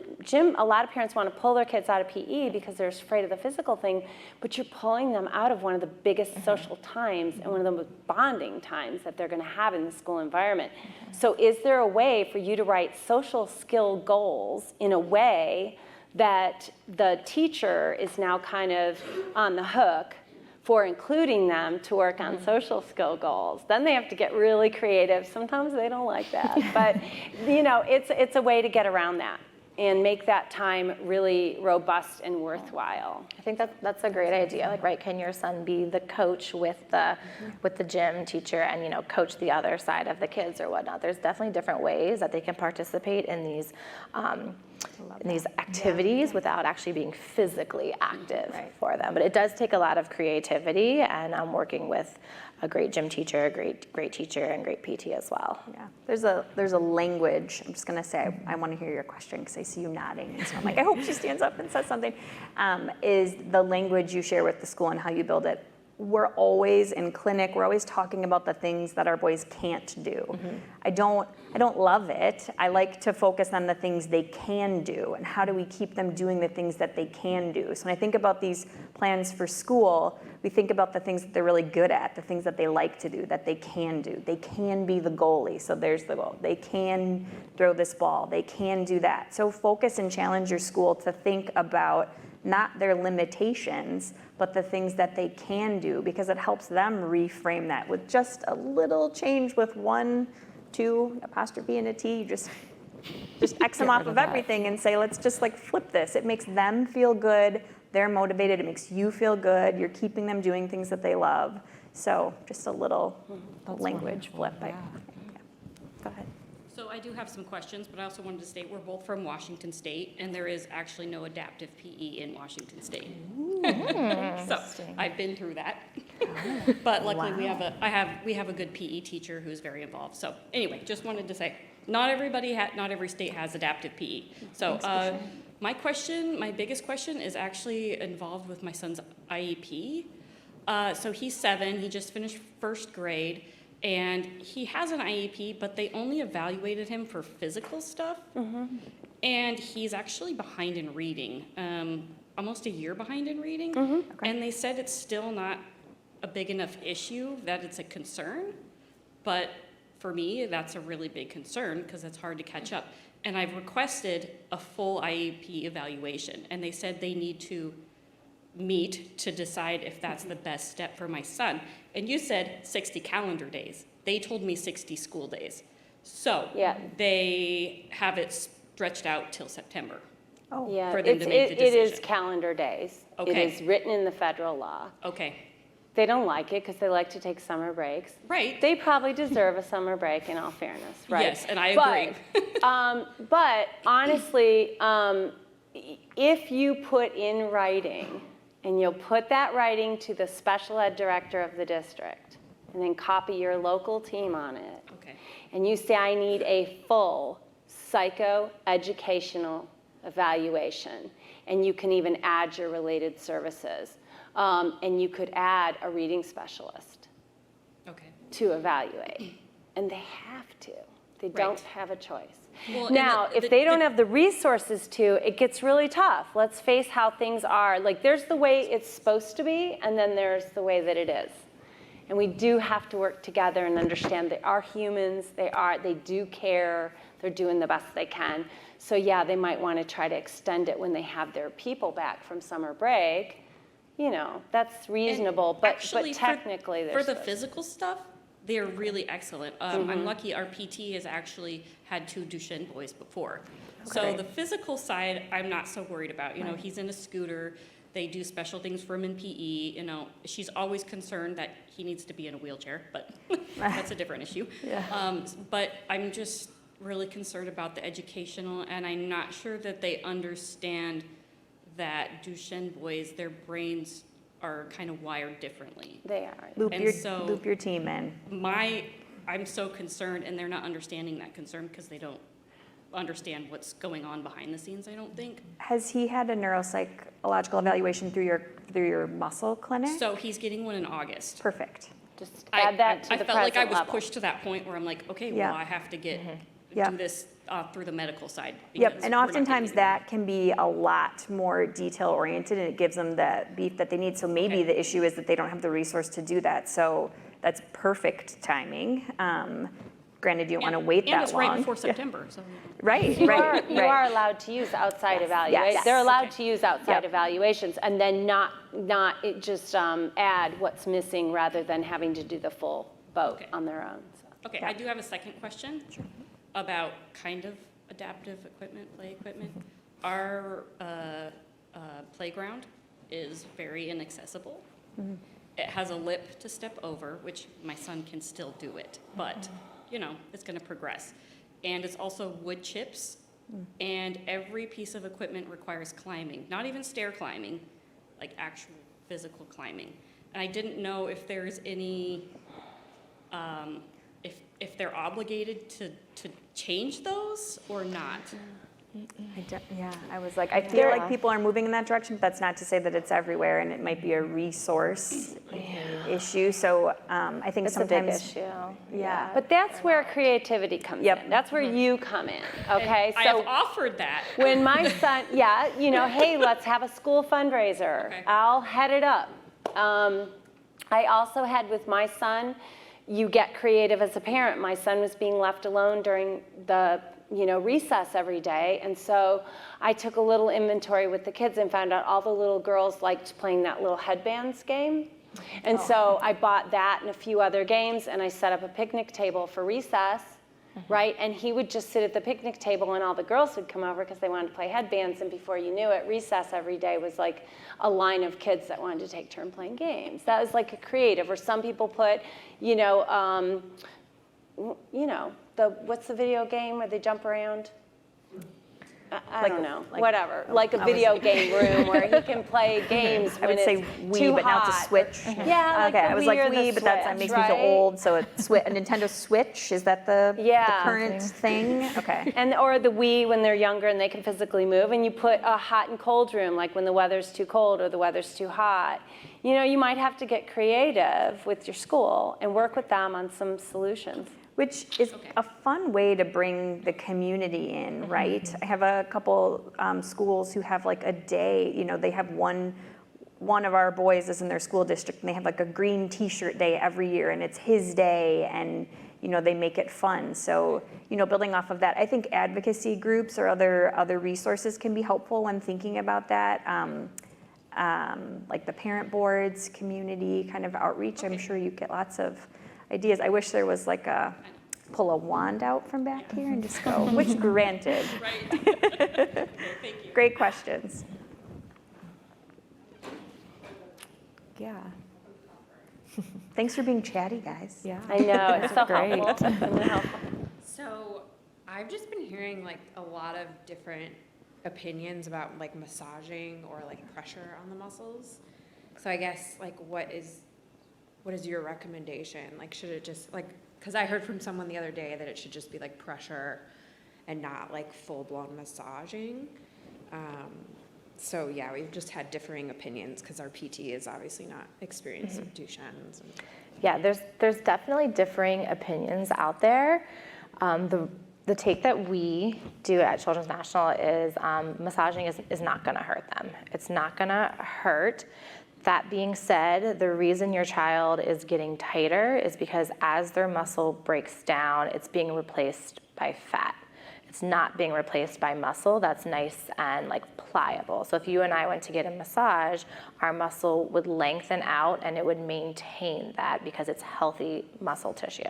S3: a lot of parents want to pull their kids out of PE because they're afraid of the physical thing, but you're pulling them out of one of the biggest social times and one of the most bonding times that they're going to have in the school environment. So is there a way for you to write social skill goals in a way that the teacher is now kind of on the hook for including them to work on social skill goals? Then they have to get really creative. Sometimes they don't like that, but it's a way to get around that and make that time really robust and worthwhile.
S4: I think that's a great idea. Like, right, can your son be the coach with the gym teacher and coach the other side of the kids or whatnot? There's definitely different ways that they can participate in these activities without actually being physically active for them. But it does take a lot of creativity, and I'm working with a great gym teacher, a great teacher, and great PT as well.
S2: Yeah, there's a language. I'm just gonna say I want to hear your question because I see you nodding, and so I'm like, I hope she stands up and says something. Is the language you share with the school and how you build it? We're always in clinic. We're always talking about the things that our boys can't do. I don't love it. I like to focus on the things they can do and how do we keep them doing the things that they can do. So when I think about these plans for school, we think about the things that they're really good at, the things that they like to do, that they can do. They can be the goalie, so there's the goal. They can throw this ball. They can do that. So focus and challenge your school to think about not their limitations, but the things that they can do, because it helps them reframe that with just a little change with 1, 2, apostrophe and a T. You just X them off of everything and say, let's just like flip this. It makes them feel good. They're motivated. It makes you feel good. You're keeping them doing things that they love. So just a little language flip. Yeah. Go ahead.
S7: So I do have some questions, but I also wanted to state we're both from Washington State, and there is actually no adaptive PE in Washington State. So I've been through that. But luckily we have a good PE teacher who's very involved. So anyway, just wanted to say not every state has adaptive PE. So my biggest question is actually involved with my son's IEP. So he's 7, he just finished first grade. And he has an IEP, but they only evaluated him for physical stuff. And he's actually behind in reading, almost a year behind in reading. And they said it's still not a big enough issue that it's a concern. But for me, that's a really big concern because it's hard to catch up. And I've requested a full IEP evaluation, and they said they need to meet to decide if that's the best step for my son. And you said 60 calendar days. They told me 60 school days. So they have it stretched out till September.
S3: Yeah,
S7: For them to make the
S3: it is
S7: decision.
S3: calendar days. It
S7: Okay.
S3: is written in the federal law.
S7: Okay,
S3: They don't like it because they like to take summer breaks.
S7: right.
S3: They probably deserve a summer break in all fairness, right?
S7: Yes, and I agree.
S3: But honestly, if you put in writing, and you'll put that writing to the special ed director of the district, and then copy your local team on it,
S7: Okay.
S3: and you say, I need a full psychoeducational evaluation, and you can even add your related services, and you could add a reading specialist
S7: Okay.
S3: to evaluate, and they have to. They don't
S7: Right.
S3: have a choice.
S7: Well, and
S3: Now, if they don't have the resources to, it gets really tough. Let's face how things are. Like, there's the way it's supposed to be, and then there's the way that it is. And we do have to work together and understand they are humans, they do care, they're doing the best they can. So yeah, they might want to try to extend it when they have their people back from summer break. You know, that's reasonable, but
S7: Actually,
S3: technically
S7: for
S3: they're
S7: the
S3: supposed-
S7: physical stuff, they're really excellent. I'm lucky our PT has actually had 2 Duchenne boys before. So the physical side, I'm not so worried about. You know, he's in a scooter. They do special things for him in PE. You know, she's always concerned that he needs to be in a wheelchair, but that's a different issue. But I'm just really concerned about the educational, and I'm not sure that they understand that Duchenne boys, their brains are kind of wired differently.
S3: They are.
S2: Loop
S7: And
S2: your,
S7: so-
S2: loop your team in.
S7: I'm so concerned, and they're not understanding that concern because they don't understand what's going on behind the scenes, I don't think.
S2: Has he had a neuropsychological evaluation through your muscle clinic?
S7: So he's getting one in August.
S2: Perfect.
S3: Just add that to
S7: I
S3: the
S7: felt like I
S3: present
S7: was
S3: level.
S7: pushed to that point where I'm like, okay,
S2: Yeah.
S7: well, I have to
S2: Yep.
S7: do this through the medical side.
S2: Yep,
S7: because
S2: and
S7: we're not
S2: oftentimes
S7: getting
S2: that can be a lot more detail oriented and it gives them the beef that they need. So maybe the issue is that they don't have the resource to do that. So that's perfect timing. Granted, you don't want to wait that long.
S7: And it's right before September, so.
S2: Right,
S3: You
S2: right,
S3: are
S2: right.
S3: allowed to use outside evaluations.
S2: Yes.
S3: They're allowed
S7: Okay.
S3: to use outside
S2: Yep.
S3: evaluations and then not it just add what's missing rather than having to do the full boat
S7: Okay.
S3: on their own. So.
S7: Okay, I do have a second question about kind of adaptive equipment, play equipment. Our playground is very inaccessible. It has a lip to step over, which my son can still do it, but, you know, it's gonna progress. And it's also wood chips, and every piece of equipment requires climbing, not even stair climbing, like actual physical climbing. And I didn't know if there's any, if they're obligated to change those or not.
S2: Yeah, I was like, I feel like people are moving in that direction, but that's not to say that it's everywhere and it might be a resource issue. So I think
S3: It's a big
S2: sometimes.
S3: issue.
S2: Yeah.
S3: But that's where creativity comes
S2: Yep.
S3: in. That's where you come in, okay?
S7: I have offered that.
S3: When my son, you know, hey, let's have a school fundraiser.
S7: Okay.
S3: I'll head it up. I also had with my son, you get creative as a parent. My son was being left alone during the recess every day. And so I took a little inventory with the kids and found out all the little girls liked playing that little headbands game. And so I bought that and a few other games and I set up a picnic table for recess, right? And he would just sit at the picnic table and all the girls would come over because they wanted to play headbands. And before you knew it, recess every day was like a line of kids that wanted to take turn playing games. That was like a creative, or some people put, what's the video game where they jump around? I don't know, whatever, like a video game room where he can play games
S2: I
S3: when
S2: would say
S3: it's
S2: Wii,
S3: too
S2: but not the
S3: hot.
S2: Switch.
S3: Yeah, like
S2: Okay,
S3: the
S2: I was
S3: Wii
S2: like
S3: or the
S2: Wii, but that makes me feel
S3: Switch,
S2: old. So a Nintendo Switch, is that the current thing? Okay.
S3: Or the Wii when they're younger and they can physically move, and you put a hot and cold room, like when the weather's too cold or the weather's too hot. you know, you might have to get creative with your school and work with them on some solutions.
S2: Which is a fun way to bring the community in, right? I have a couple schools who have like a day, you know, they have one of our boys is in their school district and they have like a green t-shirt day every year and it's his day and, you know, they make it fun. So, you know, building off of that, I think advocacy groups or other resources can be helpful when thinking about that. Like the parent boards, community kind of outreach, I'm sure you get lots of ideas. I wish there was like pull a wand out from back here and just go, which granted.
S7: Right. Thank you.
S2: Great questions.
S1: Yeah.
S2: Thanks for being chatty, guys.
S1: Yeah.
S3: I know, it's so
S1: Great.
S3: helpful. It's helpful.
S8: So I've just been hearing like a lot of different opinions about like massaging or like pressure on the muscles. So I guess like what is your recommendation? Like should it just like, because I heard from someone the other day that it should just be like pressure and not like full-blown massaging. So yeah, we've just had differing opinions because our PT is obviously not experienced with Duchenne's.
S4: Yeah, there's definitely differing opinions out there. The take that we do at Children's National is massaging is not going to hurt them. It's not going to hurt. That being said, the reason your child is getting tighter is because as their muscle breaks down, it's being replaced by fat. It's not being replaced by muscle that's nice and like pliable. So if you and I went to get a massage, our muscle would lengthen out and it would maintain that because it's healthy muscle tissue.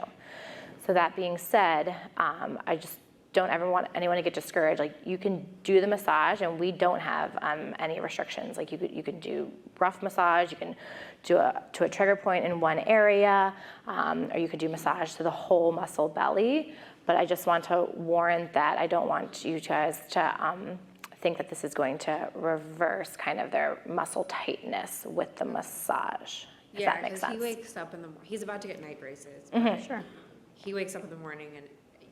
S4: So that being said, I just don't ever want anyone to get discouraged. Like you can do the massage and we don't have any restrictions. Like you could do rough massage, you can do to a trigger point in one area, or you could do massage to the whole muscle belly. But I just want to warrant that I don't want you guys to think that this is going to reverse kind of their muscle tightness with the massage. If that makes sense.
S8: He wakes up in the morning. He's about to get night braces.
S2: Sure.
S8: He wakes up in the morning and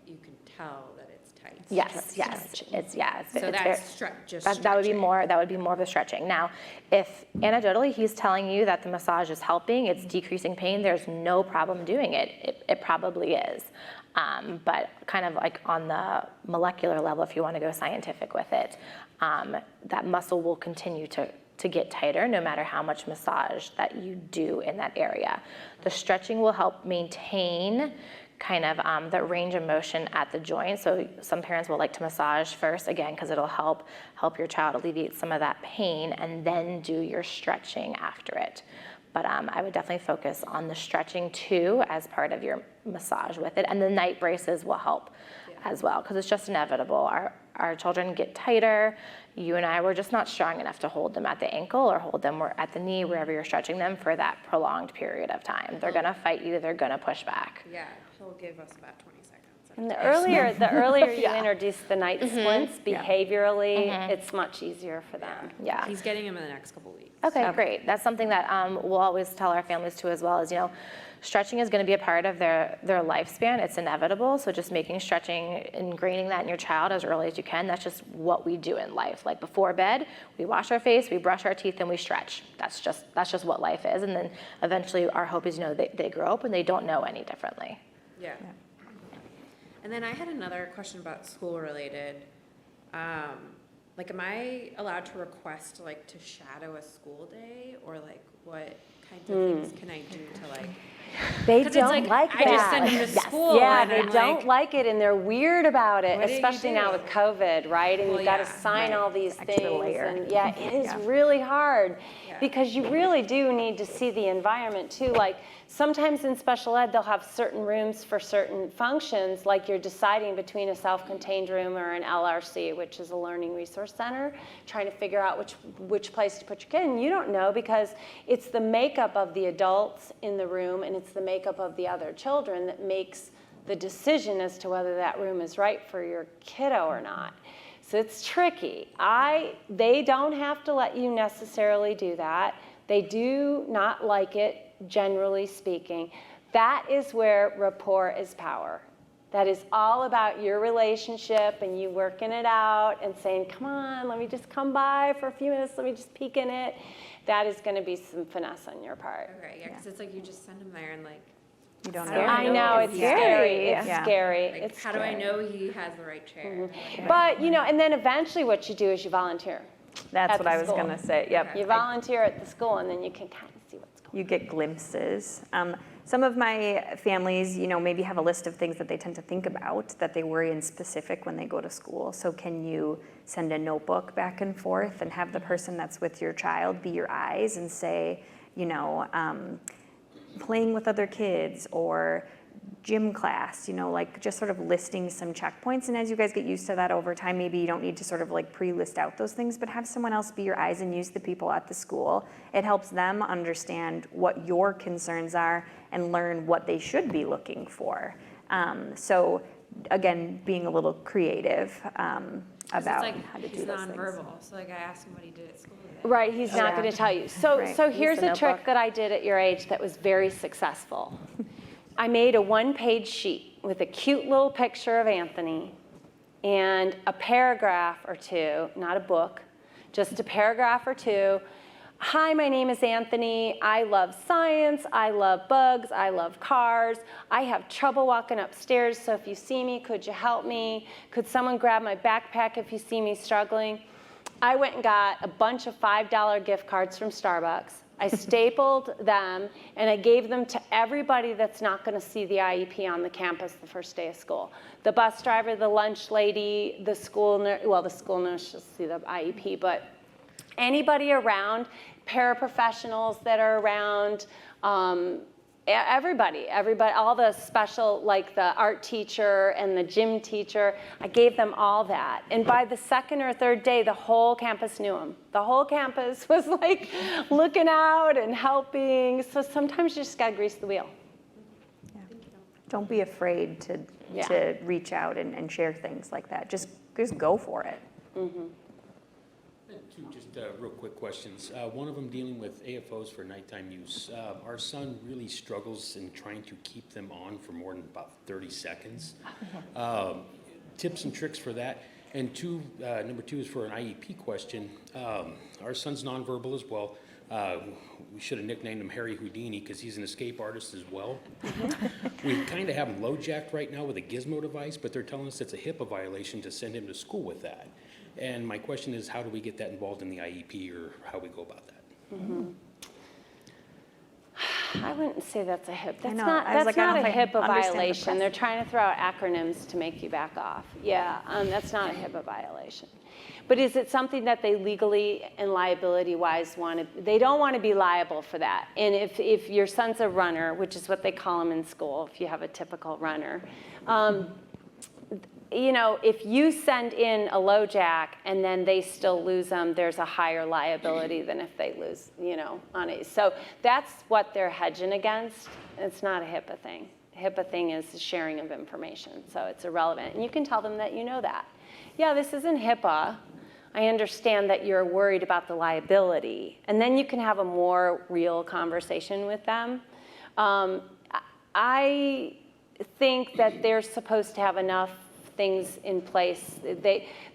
S8: you can tell that it's tight.
S4: Yes.
S8: So that's just
S4: that would be
S8: stretching.
S4: more of the stretching. Now, if anecdotally he's telling you that the massage is helping, it's decreasing pain, there's no problem doing it. It probably is. But kind of like on the molecular level, if you want to go scientific with it, that muscle will continue to get tighter no matter how much massage that you do in that area. The stretching will help maintain kind of the range of motion at the joint. So some parents will like to massage first, again, because it'll help your child alleviate some of that pain and then do your stretching after it. But I would definitely focus on the stretching too as part of your massage with it. And the night braces will help as well because it's just inevitable. Our children get tighter. You and I were just not strong enough to hold them at the ankle or hold them at the knee, wherever you're stretching them for that prolonged period of time. They're gonna fight you, they're gonna push back.
S8: Yeah, he'll give us about 20 seconds.
S3: And the earlier you introduce the night splints behaviorally, it's much easier for them.
S4: Yeah.
S8: He's getting him in the next couple weeks.
S4: Okay, great. That's something that we'll always tell our families too as well, is, you know, stretching is going to be a part of their lifespan. It's inevitable. So just making stretching, ingraining that in your child as early as you can, that's just what we do in life. Like before bed, we wash our face, we brush our teeth, and we stretch. That's just what life is. And then eventually our hope is, you know, they grow up and they don't know any differently.
S8: Yeah. And then I had another question about school related. Like, am I allowed to request like to shadow a school day, or like what kinds of things can I do to like?
S3: They
S8: 'Cause it's
S3: don't like that.
S8: I just send them to school.
S3: Yeah,
S8: and
S3: they
S8: I'm
S3: don't like it, and they're weird about it,
S8: What do you
S3: especially now
S8: do?
S3: with COVID, right? And
S8: Well,
S3: you've got to
S8: yeah,
S3: sign all these
S2: Extra
S3: things,
S2: layer.
S3: and yeah, it is really hard
S8: Yeah.
S3: because you really do need to see the environment too. Like sometimes in special ed, they'll have certain rooms for certain functions, like you're deciding between a self-contained room or an LRC, which is a learning resource center, trying to figure out which place to put your kid in. You don't know because it's the makeup of the adults in the room and it's the makeup of the other children that makes the decision as to whether that room is right for your kiddo or not. So it's tricky. They don't have to let you necessarily do that. They do not like it, generally speaking. That is where rapport is power. That is all about your relationship and you working it out and saying, come on, let me just come by for a few minutes, let me just peek in it. That is going to be some finesse on your part.
S8: Okay, yeah, because it's like you just send him there and like,
S2: You don't
S8: How
S2: know.
S8: do
S3: I know, it's scary. It's
S2: Yeah.
S3: scary.
S8: like
S3: It's
S8: how do I
S3: scary.
S8: know he has the right chair?
S3: But, you know, and then eventually what you do is you volunteer.
S2: That's
S3: at
S2: what
S3: the
S2: I was
S3: school.
S2: going to say. Yep.
S3: You volunteer at the school and then you can kind of see what's going on.
S2: You get glimpses. Some of my families, you know, maybe have a list of things that they tend to think about that they worry in specific when they go to school. So can you send a notebook back and forth and have the person that's with your child be your eyes and say, you know, playing with other kids or gym class, you know, like just sort of listing some checkpoints. And as you guys get used to that over time, maybe you don't need to sort of like pre-list out those things, but have someone else be your eyes and use the people at the school. It helps them understand what your concerns are and learn what they should be looking for. So again, being a little creative about
S8: it's like,
S2: how to do
S8: he's
S2: those things.
S8: nonverbal, so like I asked him what he did at school today.
S3: Right, he's not
S2: Yeah.
S3: going to tell you. So,
S2: Right.
S3: so here's
S4: Use the
S3: a trick
S4: notebook.
S3: that I did at your age that was very successful. I made a one-page sheet with a cute little picture of Anthony and a paragraph or two, not a book, just a paragraph or two. Hi, my name is Anthony. I love science. I love bugs. I love cars. I have trouble walking upstairs, so if you see me, could you help me? Could someone grab my backpack if you see me struggling? I went and got a bunch of $5 gift cards from Starbucks. I stapled them and I gave them to everybody that's not going to see the IEP on the campus the first day of school. The bus driver, the lunch lady, the school nurse, well, the school nurse will see the IEP, but anybody around, paraprofessionals that are around, everybody, all the special, like the art teacher and the gym teacher, I gave them all that. And by the second or third day, the whole campus knew them. The whole campus was like looking out and helping. So sometimes you just gotta grease the wheel.
S2: Don't be afraid to reach out and share things like that. Just go for it.
S9: Two just real quick questions. One of them dealing with AFOs for nighttime use. Our son really struggles in trying to keep them on for more than about 30 seconds. Tips and tricks for that. And number two is for an IEP question. Our son's nonverbal as well. We should have nicknamed him Harry Houdini because he's an escape artist as well. We kind of have him low-jacked right now with a gizmo device, but they're telling us it's a HIPAA violation to send him to school with that. And my question is, how do we get that involved in the IEP, or how we go about that?
S3: I wouldn't say that's a HIPAA. That's
S2: know.
S3: not,
S2: I was
S3: that's
S2: like, I
S3: not
S2: don't
S3: a
S2: think I
S3: HIPAA
S2: understand the
S3: violation. They're
S2: process.
S3: trying to throw out acronyms to make you back off. Yeah, that's not a HIPAA violation. But is it something that they legally and liability-wise want to, they don't want to be liable for that. And if your son's a runner, which is what they call them in school, if you have a typical runner, you know, if you send in a low jack and then they still lose them, there's a higher liability than if they lose, you know, on it. So that's what they're hedging against. It's not a HIPAA thing. The HIPAA thing is the sharing of information, so it's irrelevant. And you can tell them that you know that. Yeah, this isn't HIPAA. I understand that you're worried about the liability. And then you can have a more real conversation with them. I think that they're supposed to have enough things in place.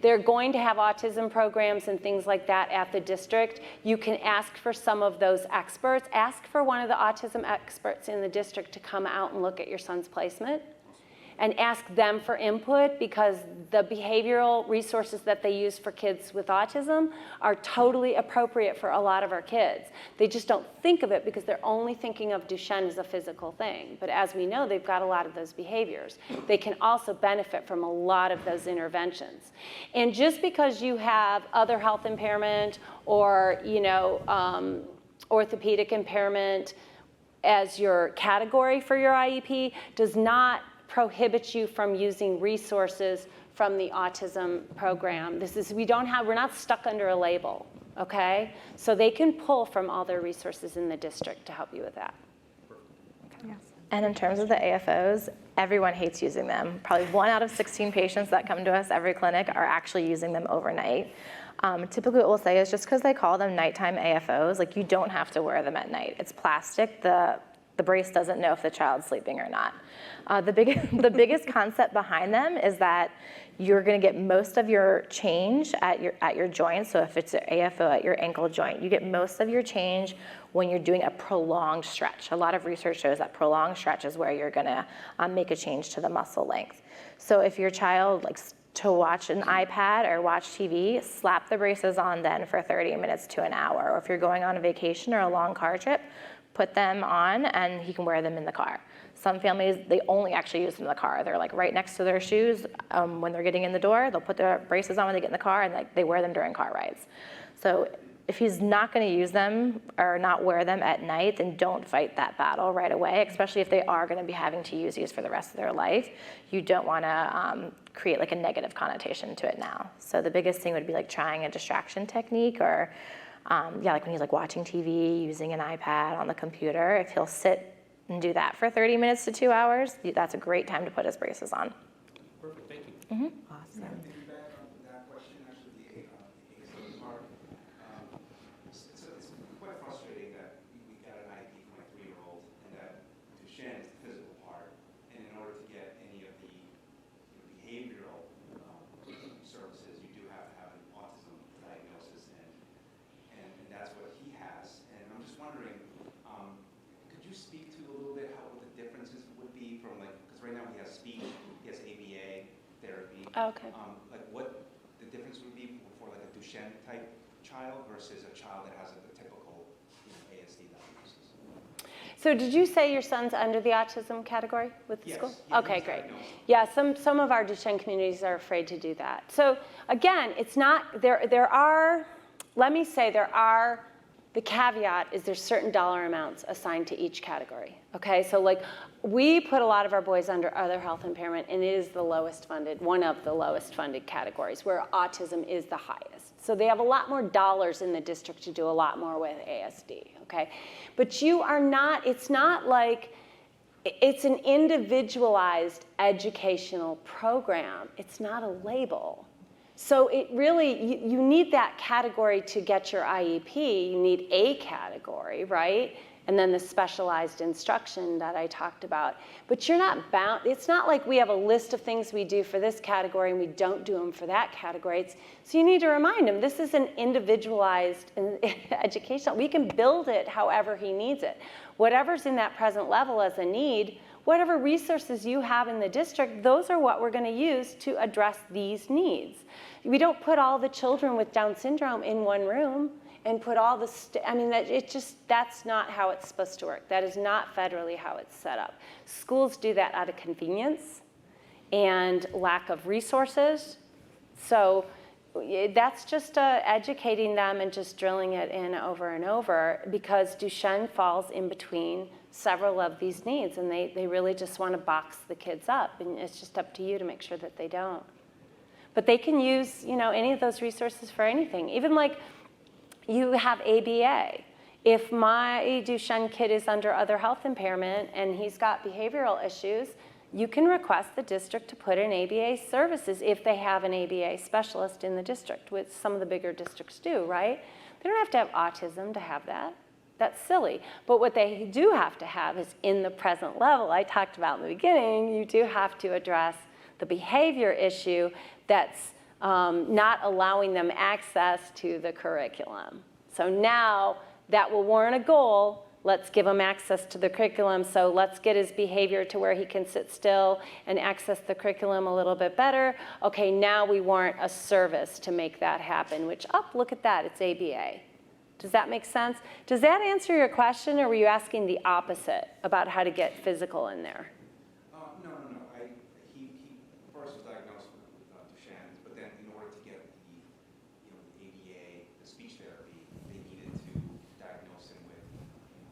S3: They're going to have autism programs and things like that at the district. You can ask for some of those experts. Ask for one of the autism experts in the district to come out and look at your son's placement and ask them for input, because the behavioral resources that they use for kids with autism are totally appropriate for a lot of our kids. They just don't think of it because they're only thinking of Duchenne as a physical thing. But as we know, they've got a lot of those behaviors. They can also benefit from a lot of those interventions. And just because you have other health impairment or, you know, orthopedic impairment as your category for your IEP does not prohibits you from using resources from the autism program. We're not stuck under a label, okay? So they can pull from all their resources in the district to help you with that.
S4: And in terms of the AFOs, everyone hates using them. Probably 1 out of 16 patients that come to us every clinic are actually using them overnight. Typically what we'll say is just because they call them nighttime AFOs, like you don't have to wear them at night. It's plastic. The The brace doesn't know if the child's sleeping or not. The biggest concept behind them is that you're going to get most of your change at your joint. So if it's an AFO at your ankle joint, you get most of your change when you're doing a prolonged stretch. A lot of research shows that prolonged stretch is where you're going to make a change to the muscle length. So if your child likes to watch an iPad or watch TV, slap the braces on then for 30 minutes to an hour. Or if you're going on a vacation or a long car trip, put them on and he can wear them in the car. Some families, they only actually use them in the car. They're like right next to their shoes when they're getting in the door. They'll put their braces on when they get in the car and like they wear them during car rides. So if he's not going to use them or not wear them at night, then don't fight that battle right away, especially if they are going to be having to use these for the rest of their life. You don't want to create like a negative connotation to it now. So the biggest thing would be like trying a distraction technique or like when he's like watching TV, using an iPad on the computer. If he'll sit and do that for 30 minutes to 2 hours, that's a great time to put his braces on.
S9: Perfect, thank you.
S10: Awesome. Back on that question, actually, the ASO part, it's quite frustrating that we got an IEP for my 3-year-old and that Duchenne is the physical part, and in order to get any of the behavioral services, you do have to have an autism diagnosis, and that's what he has. And I'm just wondering, could you speak to a little bit what the differences would be from like, because right now he has speech, he has ABA therapy.
S3: Okay.
S10: Like what the difference would be for like a Duchenne type child versus a child that has a typical ASD diagnosis.
S3: So did you say your son's under the autism category with the
S10: Yes.
S3: school?
S10: Yeah,
S3: Okay,
S10: he's
S3: great.
S10: diagnosed.
S3: Yeah, some of our Duchenne communities are afraid to do that. So again, it's not, there are, let me say there are, the caveat is there's certain dollar amounts assigned to each category, okay? So like, we put a lot of our boys under other health impairment, and it is the lowest funded, one of the lowest funded categories, where autism is the highest. So they have a lot more dollars in the district to do a lot more with ASD, okay? But you are not, it's not like, it's an individualized educational program. It's not a label. So it really, you need that category to get your IEP. You need a category, right? And then the specialized instruction that I talked about. But you're not bound, it's not like we have a list of things we do for this category and we don't do them for that category. So you need to remind him, this is an individualized education. We can build it however he needs it. Whatever's in that present level as a need, whatever resources you have in the district, those are what we're going to use to address these needs. We don't put all the children with Down syndrome in one room and put all the, that's not how it's supposed to work. That is not federally how it's set up. Schools do that out of convenience and lack of resources. So that's just educating them and just drilling it in over and over, because Duchenne falls in between several of these needs, and they really just want to box the kids up, and it's just up to you to make sure that they don't. But they can use, any of those resources for anything. Even like you have ABA. If my Duchenne kid is under other health impairment and he's got behavioral issues, you can request the district to put in ABA services if they have an ABA specialist in the district, which some of the bigger districts do, right? They don't have to have autism to have that. That's silly. But what they do have to have is in the present level, I talked about in the beginning, you do have to address the behavior issue that's not allowing them access to the curriculum. So now that will warrant a goal. Let's give him access to the curriculum. So let's get his behavior to where he can sit still and access the curriculum a little bit better. Okay, now we warrant a service to make that happen, which, look at that, it's ABA. Does that make sense? Does that answer your question, or were you asking the opposite about how to get physical in there?
S10: No. He first was diagnosed with Duchenne, but then in order to get the ABA, the speech therapy, they needed to diagnose him with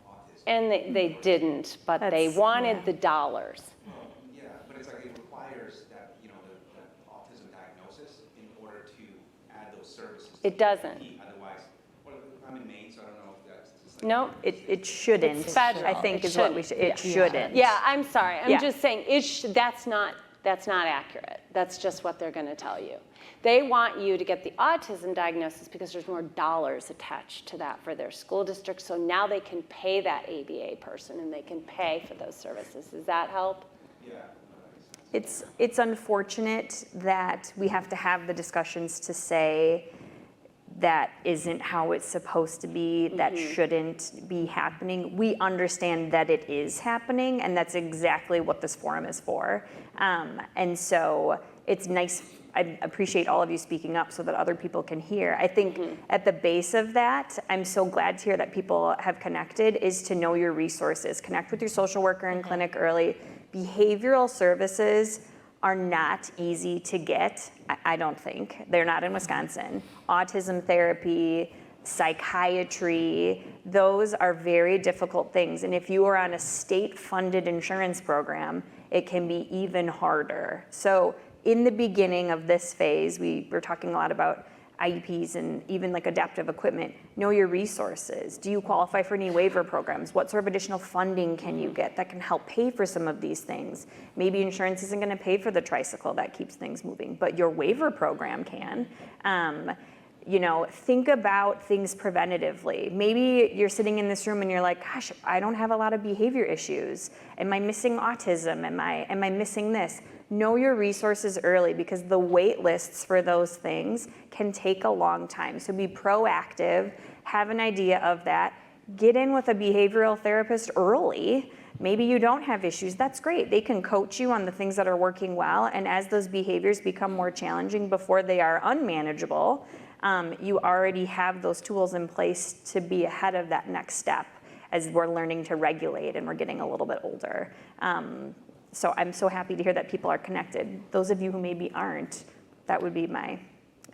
S10: autism.
S3: And they didn't, but they wanted the dollars.
S10: Yeah, but it's like it requires that the autism diagnosis in order to add those services.
S3: It doesn't.
S10: Otherwise, I'm in Maine, so I don't know if that's just
S3: No,
S2: It shouldn't.
S3: It's federal.
S2: I think
S3: It
S2: is what we should. It shouldn't.
S3: Yeah, I'm sorry. I'm
S2: Yeah.
S3: just saying that's not That's not accurate. That's just what they're going to tell you. They want you to get the autism diagnosis because there's more dollars attached to that for their school district. So now they can pay that ABA person and they can pay for those services. Does that help?
S10: Yeah.
S2: It's unfortunate that we have to have the discussions to say that isn't how it's supposed to be, that shouldn't be happening. We understand that it is happening, and that's exactly what this forum is for. And so it's nice, I appreciate all of you speaking up so that other people can hear. I think at the base of that, I'm so glad to hear that people have connected, is to know your resources. Connect with your social worker in clinic early. Behavioral services are not easy to get, I don't think. They're not in Wisconsin. Autism therapy, psychiatry, those are very difficult things. And if you are on a state-funded insurance program, it can be even harder. So in the beginning of this phase, we were talking a lot about IEPs and even like adaptive equipment. Know your resources. Do you qualify for any waiver programs? What sort of additional funding can you get that can help pay for some of these things? Maybe insurance isn't going to pay for the tricycle that keeps things moving, but your waiver program can. Think about things preventatively. Maybe you're sitting in this room and you're like, gosh, I don't have a lot of behavior issues. Am I missing autism? Am I missing this? Know your resources early, because the wait lists for those things can take a long time. So be proactive, have an idea of that, get in with a behavioral therapist early. Maybe you don't have issues, that's great. They can coach you on the things that are working well, and as those behaviors become more challenging before they are unmanageable, you already have those tools in place to be ahead of that next step as we're learning to regulate and we're getting a little bit older. So I'm so happy to hear that people are connected. Those of you who maybe aren't, that would be my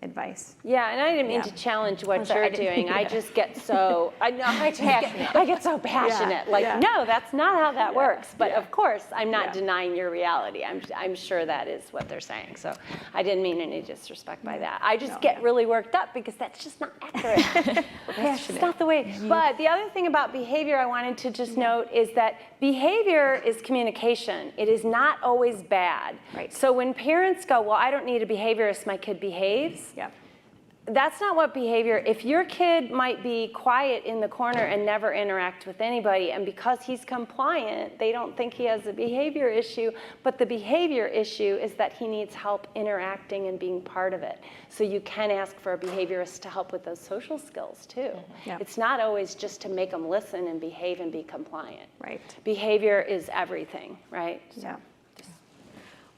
S2: advice.
S3: Yeah, and I didn't mean to challenge what you're doing. I just get so, I get so passionate. No, that's not how that works. But of course, I'm not denying your reality. I'm sure that is what they're saying. So I didn't mean any disrespect by that. I just get really worked up because that's just not accurate. That's just not the way. But the other thing about behavior I wanted to just note is that behavior is communication. It is not always bad.
S2: Right.
S3: So when parents go, well, I don't need a behaviorist, my kid behaves.
S2: Yeah.
S3: That's not what behavior, if your kid might be quiet in the corner and never interact with anybody, and because he's compliant, they don't think he has a behavior issue, but the behavior issue is that he needs help interacting and being part of it. So you can ask for a behaviorist to help with those social skills too.
S2: Yeah.
S3: It's not always just to make them listen and behave and be compliant.
S2: Right.
S3: Behavior is everything, right?
S2: Yeah.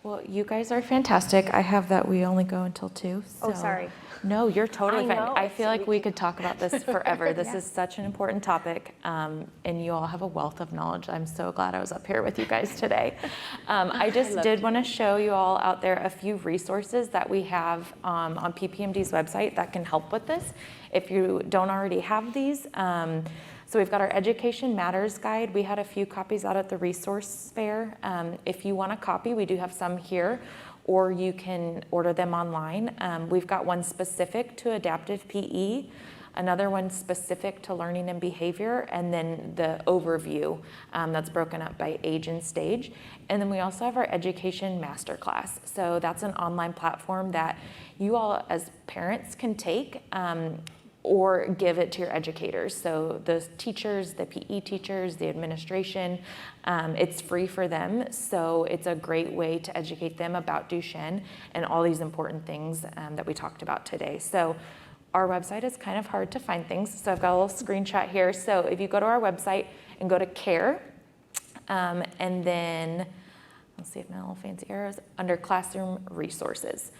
S1: Well, you guys are fantastic. I have that we only go until 2.
S2: Oh,
S1: so-
S2: sorry.
S1: No, you're totally
S3: I
S1: fine.
S3: know,
S1: I feel
S3: so
S1: like
S3: we
S1: we could talk about this forever. This
S2: Yeah.
S1: is such an important topic, and you all have a wealth of knowledge. I'm so glad I was up here with you guys today. I just did want to show you all out there a few resources that we have on PPMD's website that can help with this, if you don't already have these. So we've got our Education Matters Guide. We had a few copies out at the resource fair. If you want a copy, we do have some here, or you can order them online. We've got one specific to adaptive PE, another one specific to learning and behavior, and then the overview that's broken up by age and stage. And then we also have our Education Masterclass. So that's an online platform that you all as parents can take or give it to your educators. So the teachers, the PE teachers, the administration, it's free for them. So it's a great way to educate them about Duchenne and all these important things that we talked about today. So our website is kind of hard to find things. So I've got a little screenshot here. So if you go to our website and go to care, and then, let's see if my little fancy arrows, under classroom resources.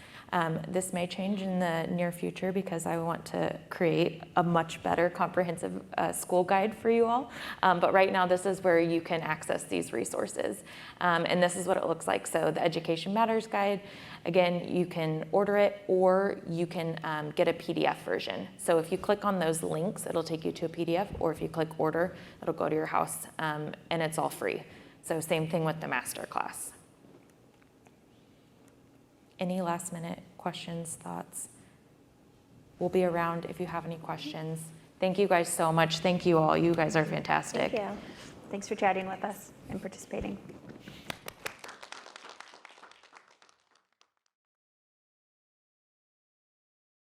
S1: This may change in the near future because I want to create a much better comprehensive school guide for you all. But right now, this is where you can access these resources. And this is what it looks like. So the Education Matters Guide, again, you can order it or you can get a PDF version. So if you click on those links, it'll take you to a PDF, or if you click order, it'll go to your house, and it's all free. So same thing with the masterclass. Any last minute questions, thoughts? We'll be around if you have any questions. Thank you guys so much. Thank you all. You guys are fantastic.
S2: Thank you. Thanks for chatting with us and participating.